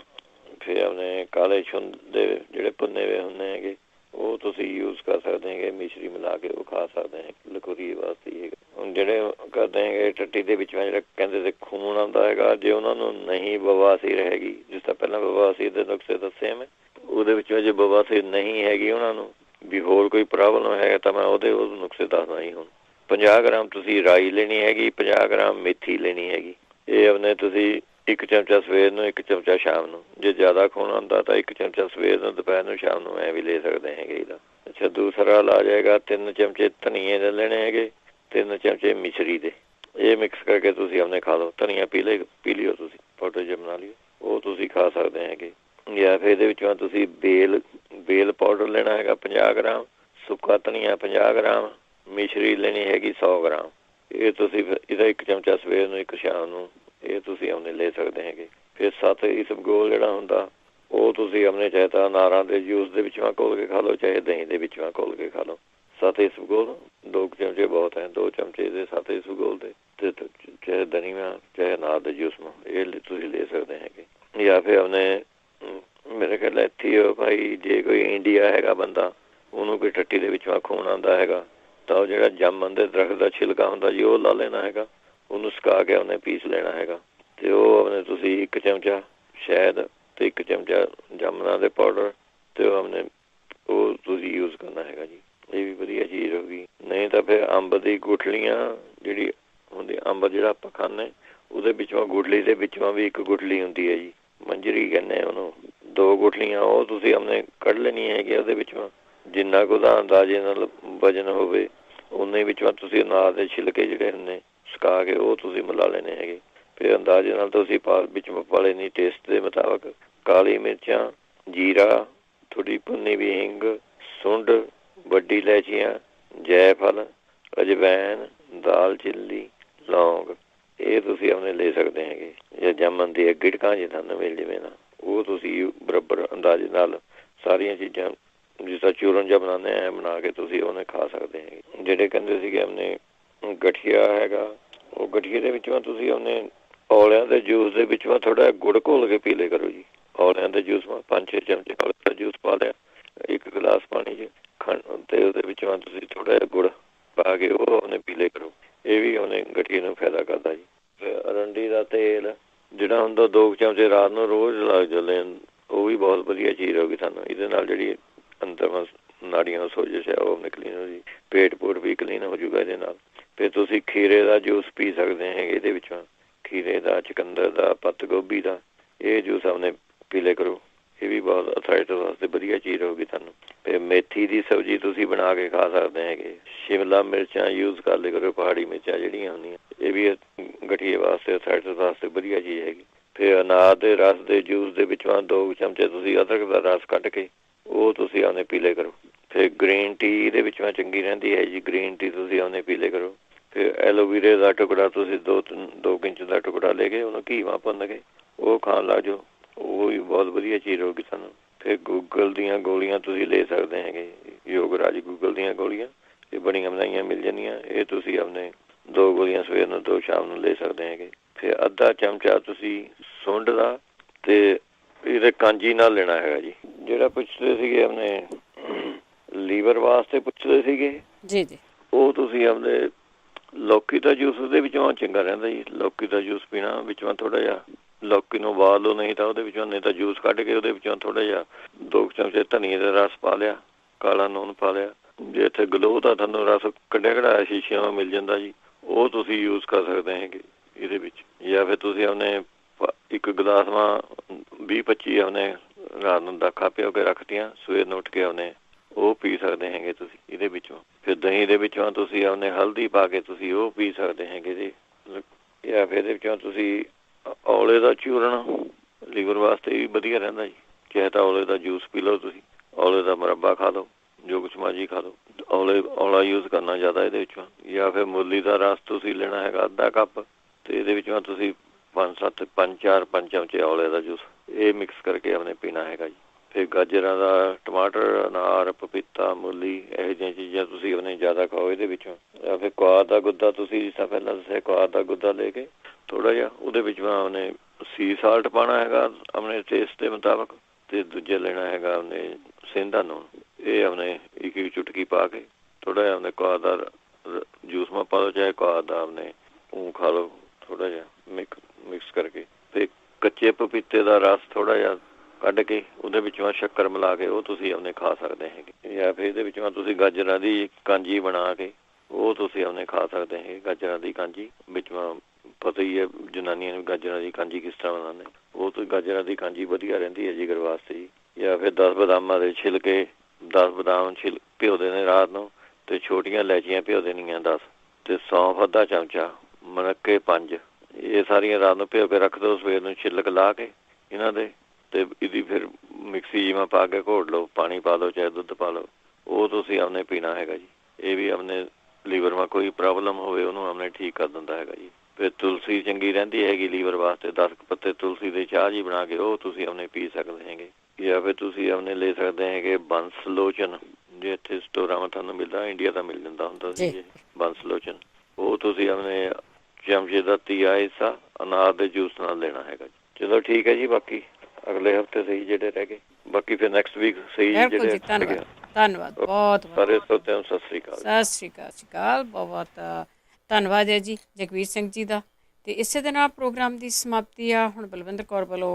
ਫਿਰ ਆਪਣੇ ਕਾਲੇ ਛੁੰਦ ਦੇ ਜਿਹੜੇ ਭੁੰਨੇ ਹੋਏ ਹੁੰਦੇ ਹੈਗੇ ਉਹ ਤੁਸੀਂ ਯੂਜ਼ ਕਰ ਸਕਦੇ ਹੈਗੇ, ਮਿਸ਼ਰੀ ਮਿਲਾ ਕੇ ਉਹ ਖਾ ਸਕਦੇ ਹੈ, ਲਕੋਰੀਏ ਵਾਸਤੇ ਹੀ ਹੈਗਾ। ਹੁਣ ਜਿਹੜੇ ਕਰਦੇ ਹੈਗੇ ਟੱਟੀ ਦੇ ਵਿੱਚ ਜਿਹੜਾ ਕਹਿੰਦੇ ਤੇ ਖੂਨ ਆਉਂਦਾ ਹੈਗਾ, ਜੇ ਉਹਨਾਂ ਨੂੰ ਨਹੀਂ ਬਵਾਸੀਰ ਹੈਗੀ, ਜਿਸ ਤਰ੍ਹਾਂ ਪਹਿਲਾਂ ਬਵਾਸੀਰ ਦੇ ਨੁਕਸੇ ਦੱਸੇ ਮੈਂ, ਉਹਦੇ ਵਿੱਚੋਂ ਜੇ ਬਵਾਸੀਰ ਨਹੀਂ ਹੈਗੀ ਉਹਨਾਂ ਨੂੰ ਵੀ ਹੋਰ ਕੋਈ ਪ੍ਰੋਬਲਮ ਹੈ ਤਾਂ ਮੈਂ ਉਹਦੇ ਨੁਕਸੇ ਦੱਸਦਾ ਜੀ। ਹੁਣ 50 ਗ੍ਰਾਮ ਤੁਸੀਂ ਰਾਈ ਲੈਣੀ ਹੈਗੀ, 50 ਗ੍ਰਾਮ ਮੇਥੀ ਲੈਣੀ ਹੈਗੀ। ਇਹ ਆਪਣੇ ਤੁਸੀਂ 1 ਚਮਚਾ ਸਵੇਰ ਨੂੰ, 1 ਚਮਚਾ ਸ਼ਾਮ ਨੂੰ। ਜੇ ਜ਼ਿਆਦਾ ਖੂਨ ਆਉਂਦਾ ਤਾਂ 1 ਚਮਚਾ ਸਵੇਰ ਨੂੰ, ਦੁਪਹਿਰ ਨੂੰ, ਸ਼ਾਮ ਨੂੰ ਐਂ ਵੀ ਲੈ ਸਕਦੇ ਹੈਗੇ ਇਹਦਾ। ਅੱਛਾ, ਦੂਸਰਾ ਲਾ ਜਾਏਗਾ 3 ਚਮਚੇ ਧਨੀਏ ਦੇ ਲੈਣੇ ਹੈਗੇ, 3 ਚਮਚੇ ਮਿਸ਼ਰੀ ਦੇ। ਇਹ ਮਿਕਸ ਕਰਕੇ ਤੁਸੀਂ ਆਪਣੇ ਖਾ ਲਓ। ਧਨੀਆ ਪੀ ਲਿਓ ਤੁਸੀਂ, ਪਾਊਡਰ ਜਿਹਾ ਬਣਾ ਲਿਓ, ਉਹ ਤੁਸੀਂ ਖਾ ਸਕਦੇ ਹੈਗੇ। ਜਾਂ ਫਿਰ ਇਹਦੇ ਵਿੱਚੋਂ ਤੁਸੀਂ ਬੇਲ ਪਾਊਡਰ ਲੈਣਾ ਹੈਗਾ 50 ਗ੍ਰਾਮ, ਸੁੱਕਾ ਧਨੀਆ 50 ਗ੍ਰਾਮ, ਮਿਸ਼ਰੀ ਲੈਣੀ ਹੈਗੀ 100 ਗ੍ਰਾਮ। ਇਹ ਤੁਸੀਂ ਫਿਰ ਇਹਦਾ 1 ਚਮਚਾ ਸਵੇਰ ਨੂੰ, 1 ਸ਼ਾਮ ਨੂੰ, ਇਹ ਤੁਸੀਂ ਆਪਣੇ ਲੈ ਸਕਦੇ ਹੈਗੇ। ਫਿਰ 7 ਇਸਬਗੋਲ ਜਿਹੜਾ ਹੁੰਦਾ ਉਹ ਤੁਸੀਂ ਆਪਣੇ ਚਾਹੇ ਤਾਂ ਅਨਾਰਾਂ ਦੇ ਜੂਸ ਦੇ ਵਿੱਚੋਂ ਘੋਲ ਕੇ ਖਾ ਲਓ, ਚਾਹੇ ਦਹੀਂ ਦੇ ਵਿੱਚੋਂ ਘੋਲ ਕੇ ਖਾ ਲਓ। 7 ਇਸਬਗੋਲ 2 ਚਮਚੇ ਬਹੁਤ ਹੈ, 2 ਚਮਚੇ ਦੇ 7 ਇਸਬਗੋਲ ਦੇ, ਤੇ ਚਾਹੇ ਦਹੀਂ ਨਾਲ ਚਾਹੇ ਅਨਾਰ ਦੇ ਜੂਸ ਨਾਲ ਇਹ ਤੁਸੀਂ ਲੈ ਸਕਦੇ ਹੈਗੇ। ਜਾਂ ਫਿਰ ਆਪਣੇ ਮੇਰੇ ਖਿਆਲ ਇੱਥੇ ਭਾਈ ਜੇ ਕੋਈ ਇੰਡੀਆ ਹੈਗਾ ਬੰਦਾ, ਉਹਨੂੰ ਕੋਈ ਟੱਟੀ ਦੇ ਵਿੱਚੋਂ ਖੂਨ ਆਉਂਦਾ ਹੈਗਾ ਤਾਂ ਉਹ ਜਿਹੜਾ ਜਾਮਨ ਦੇ ਦਰਖਤ ਦਾ ਛਿਲਕਾ ਹੁੰਦਾ ਜੀ ਉਹ ਲਾ ਲੈਣਾ ਹੈਗਾ, ਉਹਨੂੰ ਸੁਕਾ ਕੇ ਉਹਨੇ ਪੀਸ ਲੈਣਾ ਹੈਗਾ, ਅਤੇ ਉਹ ਆਪਣੇ ਤੁਸੀਂ 1 ਚਮਚਾ ਸ਼ਹਿਦ ਅਤੇ 1 ਚਮਚਾ ਜਾਮਨਾਂ ਦੇ ਪਾਊਡਰ ਅਤੇ ਉਹ ਆਪਣੇ ਉਹ ਤੁਸੀਂ ਯੂਜ਼ ਕਰਨਾ ਹੈਗਾ ਜੀ। ਇਹ ਵੀ ਵਧੀਆ ਚੀਜ਼ ਹੋਊਗੀ। ਨਹੀਂ ਤਾਂ ਫਿਰ ਅੰਬ ਦੀ ਗੁਠਲੀਆਂ ਜਿਹੜੀ ਹੁੰਦੀ, ਅੰਬ ਜਿਹੜਾ ਆਪਾਂ ਖਾਂਦੇ ਉਹਦੇ ਵਿੱਚੋਂ ਗੁਠਲੀ ਦੇ ਵਿੱਚੋਂ ਵੀ 1 ਗੁਠਲੀ ਹੁੰਦੀ ਹੈ ਜੀ, ਮੰਜਰੀ ਕਹਿੰਦੇ ਉਹਨੂੰ, 2 ਗੁਠਲੀਆਂ ਉਹ ਤੁਸੀਂ ਆਪਣੇ ਕੱਢ ਲੈਣੀਆਂ ਹੈਗੀਆਂ। ਉਹਦੇ ਵਿੱਚੋਂ ਜਿੰਨਾ ਕੁ ਉਹਦਾ ਅੰਦਾਜ਼ੇ ਨਾਲ ਵਜਨ ਹੋਵੇ ਉਨੇ ਵਿੱਚੋਂ ਤੁਸੀਂ ਅਨਾਰ ਦੇ ਛਿਲਕੇ ਜਿਹੜੇ ਹੁੰਦੇ ਸੁਕਾ ਕੇ ਉਹ ਤੁਸੀਂ ਮਿਲਾ ਲੈਣੇ ਹੈਗੇ। ਫਿਰ ਅੰਦਾਜ਼ੇ ਨਾਲ ਤੁਸੀਂ ਵਿੱਚ ਪਾ ਲੈਣੀ ਟੇਸਟ ਦੇ ਮੁਤਾਬਕ ਕਾਲੀ ਮਿਰਚਾਂ, ਜੀਰਾ, ਥੋੜ੍ਹੀ ਭੁੰਨੀ ਵੀ ਹਿੰਗ, ਸੁੰਡ, ਵੱਡੀ ਇਲਾਇਚੀਆਂ, ਜੈਫਲ, ਅਜਵੈਨ, ਦਾਲਚੀਨੀ, ਲੌਂਗ, ਇਹ ਤੁਸੀਂ ਆਪਣੇ ਲੈ ਸਕਦੇ ਹੈਗੇ। ਜਾਂ ਜਾਮਨ ਦੀ ਗਿੜਕਾਂ ਜੇ ਤੁਹਾਨੂੰ ਮਿਲ ਜਾਵੇ ਨਾ, ਉਹ ਤੁਸੀਂ ਬਰਾਬਰ ਅੰਦਾਜ਼ੇ ਨਾਲ ਸਾਰੀਆਂ ਚੀਜ਼ਾਂ ਜਿਸ ਤਰ੍ਹਾਂ ਚੂਰਨ ਜਿਹਾ ਬਣਾਉਂਦੇ ਐਂ ਬਣਾ ਕੇ ਤੁਸੀਂ ਉਹਨੇ ਖਾ ਸਕਦੇ ਹੈਗੇ। ਜਿਹੜੇ ਕਹਿੰਦੇ ਸੀਗੇ ਆਪਣੇ ਗਠੀਆ ਹੈਗਾ, ਉਹ ਗਠੀਏ ਦੇ ਵਿੱਚੋਂ ਤੁਸੀਂ ਉਹਨੇ ਔਲਿਆਂ ਦੇ ਜੂਸ ਦੇ ਵਿੱਚੋਂ ਥੋੜ੍ਹਾ ਗੁੜ ਘੋਲ ਕੇ ਪੀ ਲਿਆ ਕਰੋ ਜੀ। ਔਲਿਆਂ ਦੇ ਜੂਸ 5-6 ਚਮਚੇ ਔਲਿਆਂ ਦਾ ਜੂਸ ਪਾ ਲਿਆ 1 ਗਲਾਸ ਪਾਣੀ 'ਚ ਖੰਡ, ਅਤੇ ਉਹਦੇ ਵਿੱਚੋਂ ਤੁਸੀਂ ਥੋੜ੍ਹਾ ਜਿਹਾ ਗੁੜ ਪਾ ਕੇ ਉਹ ਉਹਨੇ ਪੀ ਲਿਆ ਕਰੋ। ਇਹ ਵੀ ਉਹਨੇ ਗਠੀਏ ਨੂੰ ਫਾਇਦਾ ਕਰਦਾ ਜੀ। ਅਰੰਡੀ ਦਾ ਤੇਲ ਜਿਹੜਾ ਹੁੰਦਾ 2 ਚਮਚੇ ਰਾਤ ਨੂੰ ਰੋਜ਼ ਲੱਗ ਚੱਲੇ, ਉਹ ਵੀ ਬਹੁਤ ਵਧੀਆ ਚੀਜ਼ ਹੋਊਗੀ ਤੁਹਾਨੂੰ। ਇਹਦੇ ਨਾਲ ਜਿਹੜੀ ਅੰਦਰ ਨਾੜੀਆਂ ਨੂੰ ਸੋਜਿਸ਼ ਹੈ ਉਹ ਆਪਣੇ ਕਲੀਨ ਹੋ ਜੀ, ਪੇਟ ਪੂਟ ਵੀ ਕਲੀਨ ਹੋ ਜੂਗਾ ਇਹਦੇ ਨਾਲ। ਫਿਰ ਤੁਸੀਂ ਖੀਰੇ ਦਾ ਜੂਸ ਪੀ ਸਕਦੇ ਹੈਗੇ ਇਹਦੇ ਵਿੱਚੋਂ, ਖੀਰੇ ਦਾ, ਚੁਕੰਦਰ ਦਾ, ਪੱਤ ਗੋਭੀ ਦਾ, ਇਹ ਜੂਸ ਆਪਣੇ ਪੀ ਲਿਆ ਕਰੋ। ਇਹ ਵੀ ਬਹੁਤ ਅਥਾਈਟਸ ਵਾਸਤੇ ਵਧੀਆ ਚੀਜ਼ ਹੋਊਗੀ ਤੁਹਾਨੂੰ। ਫਿਰ ਮੇਥੀ ਦੀ ਸਬਜ਼ੀ ਤੁਸੀਂ ਬਣਾ ਕੇ ਖਾ ਸਕਦੇ ਹੈਗੇ। ਸ਼ਿਮਲਾ ਮਿਰਚਾਂ ਯੂਜ਼ ਕਰ ਲਿਆ ਕਰੋ, ਪਹਾੜੀ ਮਿਰਚਾਂ ਜਿਹੜੀਆਂ ਹੁੰਦੀਆਂ, ਇਹ ਵੀ ਗਠੀਏ ਵਾਸਤੇ, ਅਥਾਈਟਸ ਵਾਸਤੇ ਵਧੀਆ ਚੀਜ਼ ਹੈਗੀ। ਫਿਰ ਅਨਾਰ ਦੇ ਰਸ ਦੇ ਜੂਸ ਦੇ ਵਿੱਚੋਂ 2 ਚਮਚੇ ਤੁਸੀਂ ਅਦਰਕ ਦਾ ਰਸ ਕੱਢ ਕੇ ਉਹ ਤੁਸੀਂ ਉਹਨੇ ਪੀ ਲਿਆ ਕਰੋ। ਫਿਰ ਗ੍ਰੀਨ ਟੀ ਇਹਦੇ ਵਿੱਚੋਂ ਚੰਗੀ ਰਹਿੰਦੀ ਹੈ ਜੀ, ਗ੍ਰੀਨ ਟੀ ਤੁਸੀਂ ਉਹਨੇ ਪੀ ਲਿਆ ਕਰੋ। ਫਿਰ ਐਲੋਵੀਰੇ ਦਾ ਟੁਕੜਾ ਤੁਸੀਂ 2 ਇੰਚ ਦਾ ਟੁਕੜਾ ਲੈ ਕੇ ਉਹਨੂੰ ਘੀਵਾ ਭੁੰਨ ਕੇ ਉਹ ਖਾਣ ਲੱਗ ਜਾਓ, ਉਹ ਵੀ ਬਹੁਤ ਵਧੀਆ ਚੀਜ਼ ਹੋਊਗੀ ਤੁਹਾਨੂੰ। ਫਿਰ ਗੂਗਲ ਦੀਆਂ ਗੋਲੀਆਂ ਤੁਸੀਂ ਲੈ ਸਕਦੇ ਹੈਗੇ, ਯੋਗਰਾਜ ਗੂਗਲ ਦੀਆਂ ਗੋਲੀਆਂ, ਇਹ ਬਣੀਆਂ ਬਣਾਈਆਂ ਮਿਲ ਜਾਂਦੀਆਂ, ਇਹ ਤੁਸੀਂ ਆਪਣੇ 2 ਗੋਲੀਆਂ ਸਵੇਰ ਨੂੰ, 2 ਸ਼ਾਮ ਨੂੰ ਲੈ ਸਕਦੇ ਹੈਗੇ। ਫਿਰ ਅੱਧਾ ਚਮਚਾ ਤੁਸੀਂ ਸੁੰਡ ਦਾ ਅਤੇ ਇਹਦੇ ਕਾਂਜੀ ਨਾਲ ਲੈਣਾ ਹੈਗਾ ਜੀ। ਜਿਹੜਾ ਪੁੱਛਦੇ ਸੀਗੇ ਆਪਣੇ ਲੀਵਰ ਵਾਸਤੇ ਪੁੱਛਦੇ ਸੀਗੇ ਜੀ ਜੀ, ਉਹ ਤੁਸੀਂ ਆਪਣੇ ਲੌਕੀ ਦਾ ਜੂਸ ਉਹਦੇ ਵਿੱਚੋਂ ਚੰਗਾ ਰਹਿੰਦਾ ਜੀ। ਲੌਕੀ ਦਾ ਜੂਸ ਪੀਣਾ, ਵਿੱਚੋਂ ਥੋੜ੍ਹਾ ਜਿਹਾ ਲੌਕੀ ਨੂੰ ਉਬਾਲ ਲਓ, ਨਹੀਂ ਤਾਂ ਉਹਦੇ ਵਿੱਚੋਂ ਨਹੀਂ ਤਾਂ ਜੂਸ ਕੱਢ ਕੇ ਉਹਦੇ ਵਿੱਚੋਂ ਥੋੜ੍ਹਾ ਜਿਹਾ 2 ਚਮਚੇ ਧਨੀਏ ਦਾ ਰਸ ਪਾ ਲਿਆ, ਕਾਲਾ ਨੂਣ ਪਾ ਲਿਆ। ਜੇ ਇੱਥੇ ਗਲੋ ਦਾ ਤੁਹਾਨੂੰ ਰਸ ਕੱਢਿਆ ਕਢਾਇਆ ਸ਼ੀਸ਼ਿਆਂ ਵਿੱਚ ਮਿਲ ਜਾਂਦਾ ਜੀ, ਉਹ ਤੁਸੀਂ ਯੂਜ਼ ਕਰ ਸਕਦੇ ਹੈਗੇ ਇਹਦੇ ਵਿੱਚ। ਜਾਂ ਫਿਰ ਤੁਸੀਂ ਆਪਣੇ 1 ਗਲਾਸ 20-25 ਆਪਣੇ ਰਾਤ ਨੂੰ ਦਾਖਾ ਪਿਓ ਕੇ ਰੱਖਤੀਆਂ, ਸਵੇਰ ਨੂੰ ਉੱਠ ਕੇ ਉਹਨੇ ਉਹ ਪੀ ਸਕਦੇ ਹੈਗੇ ਤੁਸੀਂ ਇਹਦੇ ਵਿੱਚੋਂ। ਫਿਰ ਦਹੀਂ ਦੇ ਵਿੱਚੋਂ ਤੁਸੀਂ ਉਹਨੇ ਹਲਦੀ ਪਾ ਕੇ ਤੁਸੀਂ ਉਹ ਪੀ ਸਕਦੇ ਹੈਗੇ ਜੀ। ਜਾਂ ਫਿਰ ਇਹਦੇ ਵਿੱਚੋਂ ਤੁਸੀਂ ਔਲੇ ਦਾ ਚੂਰਨ ਲੀਵਰ ਵਾਸਤੇ ਵੀ ਵਧੀਆ ਰਹਿੰਦਾ ਜੀ। ਚਾਹੇ ਤਾਂ ਔਲੇ ਦਾ ਜੂਸ ਪੀ ਲਓ ਤੁਸੀਂ, ਔਲੇ ਦਾ ਮੁਰੱਬਾ ਖਾ ਲਓ, ਜੋ ਕੁਛ ਮਰਜ਼ੀ ਖਾ ਲਓ, ਔਲਾ ਯੂਜ਼ ਕਰਨਾ ਜ਼ਿਆਦਾ ਇਹਦੇ ਵਿੱਚੋਂ। ਜਾਂ ਫਿਰ ਮੂਲੀ ਦਾ ਰਸ ਤੁਸੀਂ ਲੈਣਾ ਹੈਗਾ ਅੱਧਾ ਕੱਪ, ਅਤੇ ਇਹਦੇ ਵਿੱਚੋਂ ਤੁਸੀਂ 5 ਚਮਚੇ ਔਲੇ ਦਾ ਜੂਸ ਇਹ ਮਿਕਸ ਕਰਕੇ ਆਪਣੇ ਪੀਣਾ ਹੈਗਾ ਜੀ। ਫਿਰ ਗਾਜਰਾਂ ਦਾ, ਟਮਾਟਰ, ਅਨਾਰ, ਪਪੀਤਾ, ਮੂਲੀ, ਇਹੋ ਜਿਹੀਆਂ ਚੀਜ਼ਾਂ ਤੁਸੀਂ ਆਪਣੇ ਜ਼ਿਆਦਾ ਖਾਓ ਇਹਦੇ ਵਿੱਚੋਂ। ਜਾਂ ਫਿਰ ਕੁਆਰ ਦਾ ਗੁੱਦਾ ਤੁਸੀਂ ਜਿਸ ਤਰ੍ਹਾਂ ਪਹਿਲਾਂ ਦੱਸਿਆ, ਕੁਆਰ ਦਾ ਗੁੱਦਾ ਲੈ ਕੇ ਥੋੜ੍ਹਾ ਜਿਹਾ ਉਹਦੇ ਵਿੱਚ ਉਹਨੇ ਸੀ ਸਾਲਟ ਪਾਉਣਾ ਹੈਗਾ ਆਪਣੇ ਟੇਸਟ ਦੇ ਮੁਤਾਬਕ, ਅਤੇ ਦੂਜਾ ਲੈਣਾ ਹੈਗਾ ਉਹਨੇ सेंधा नून, ये अपने एक चुटकी पा के थोड़ा जिहा अपने कोआ दा जूस में पा लो, चाहे कोआ दा अपने ऊँ खा लो, थोड़ा जिहा मिक्स करके। ते कच्चे पपीते का रस थोड़ा जिहा ਕੱਢ ਕੇ ਉਹਦੇ ਵਿੱਚੋਂ ਸ਼ੱਕਰ ਮਿਲਾ ਕੇ ਉਹ ਤੁਸੀਂ ਆਪਣੇ ਖਾ ਸਕਦੇ ਹੈਗੇ। ਜਾਂ ਫਿਰ ਇਹਦੇ ਵਿੱਚੋਂ ਤੁਸੀਂ ਗਾਜਰਾਂ ਦੀ ਕਾਂਜੀ ਬਣਾ ਕੇ ਉਹ ਤੁਸੀਂ ਆਪਣੇ ਖਾ ਸਕਦੇ ਹੈਗੇ। ਗਾਜਰਾਂ ਦੀ ਕਾਂਜੀ ਵਿੱਚੋਂ ਪਤਾ ਹੀ ਹੈ ਜਨਾਨੀਆਂ ਨੂੰ ਗਾਜਰਾਂ ਦੀ ਕਾਂਜੀ ਕਿਸ ਤਰ੍ਹਾਂ ਬਣਾਉਂਦੇ, ਉਹ ਤੋਂ ਗਾਜਰਾਂ ਦੀ ਕਾਂਜੀ ਵਧੀਆ ਰਹਿੰਦੀ ਹੈ ਜਿਗਰ ਵਾਸਤੇ ਜੀ। ਜਾਂ ਫਿਰ 10 ਬਦਾਮਾਂ ਦੇ ਛਿਲਕੇ, 10 ਬਦਾਮ ਭਿਓ ਦੇਣੇ ਰਾਤ ਨੂੰ, ਅਤੇ ਛੋਟੀਆਂ ਇਲਾਇਚੀਆਂ ਭਿਓ ਦੇਣੀਆਂ 10, ਅਤੇ ਸੌਂਫ ਅੱਧਾ ਚਮਚਾ, ਮਣੱਕੇ 5, ਇਹ ਸਾਰੀਆਂ ਰਾਤ ਨੂੰ ਭਿਓ ਕੇ ਰੱਖ ਦਿਓ। ਸਵੇਰ ਨੂੰ ਛਿਲਕ ਲਾ ਕੇ ਇਹਨਾਂ ਦੇ ਅਤੇ ਇਹਦੀ ਫਿਰ ਮਿਕਸੀ ਜਿਵੇਂ ਪਾ ਕੇ ਘੋਟ ਲਓ, ਪਾਣੀ ਪਾ ਲਓ ਚਾਹੇ ਦੁੱਧ ਪਾ ਲਓ, ਉਹ ਤੁਸੀਂ ਆਪਣੇ ਪੀਣਾ ਹੈਗਾ ਜੀ। ਇਹ ਵੀ ਆਪਣੇ ਲੀਵਰ ਮਾ ਕੋਈ ਪ੍ਰੋਬਲਮ ਹੋਵੇ ਉਹਨੂੰ ਆਪਣੇ ਠੀਕ ਕਰ ਦਿੰਦਾ ਹੈਗਾ ਜੀ। ਫਿਰ ਤੁਲਸੀ ਚੰਗੀ ਰਹਿੰਦੀ ਹੈਗੀ ਲੀਵਰ ਵਾਸਤੇ, 10 ਪੱਤੇ ਤੁਲਸੀ ਦੇ ਚਾਹ ਜੀ ਬਣਾ ਕੇ ਉਹ ਤੁਸੀਂ ਆਪਣੇ ਪੀ ਸਕਦੇ ਹੈਗੇ। ਜਾਂ ਫਿਰ ਤੁਸੀਂ ਆਪਣੇ ਲੈ ਸਕਦੇ ਹੈਗੇ ਬੰਸ ਲੋਚਨ, ਜੇ ਇੱਥੇ ਸਟੋਰਾਂ ਵਿੱਚ ਤੁਹਾਨੂੰ ਮਿਲਦਾ, ਇੰਡੀਆ ਦਾ ਮਿਲ ਜਾਂਦਾ ਹੁੰਦਾ ਸੀ ਜੀ ਬੰਸ ਲੋਚਨ, ਉਹ ਤੁਸੀਂ ਆਪਣੇ ਚਮਚੇ ਦਾ ਤੀਆ ਹਿੱਸਾ ਅਨਾਰ ਦੇ ਜੂਸ ਨਾਲ ਲੈਣਾ ਹੈਗਾ ਜੀ। ਚਲੋ ਠੀਕ ਹੈ ਜੀ, ਬਾਕੀ ਅਗਲੇ ਹਫਤੇ ਸਹੀ ਜਿਹੜੇ ਰਹਿ ਗਏ, ਬਾਕੀ ਫਿਰ ਨੈਕਸਟ ਵੀਕ ਸਹੀ ਜਿਹੜੇ ਧੰਨਵਾਦ ਧੰਨਵਾਦ ਬਹੁਤ ਸਾਰੇ ਸਰੋਤਿਆਂ ਨੂੰ ਸਤਿ ਸ੍ਰੀ ਅਕਾਲ। ਸਤਿ ਸ਼੍ਰੀ ਅਕਾਲ, ਬਹੁਤ ਧੰਨਵਾਦ ਹੈ ਜੀ ਜਗਵੀਰ ਸਿੰਘ ਜੀ ਦਾ। ਅਤੇ ਇਸੇ ਦੇ ਨਾਲ ਪ੍ਰੋਗਰਾਮ ਦੀ ਸਮਾਪਤੀ ਆ। ਹੁਣ ਬਲਵਿੰਦਰ ਕੌਰ ਵੱਲੋਂ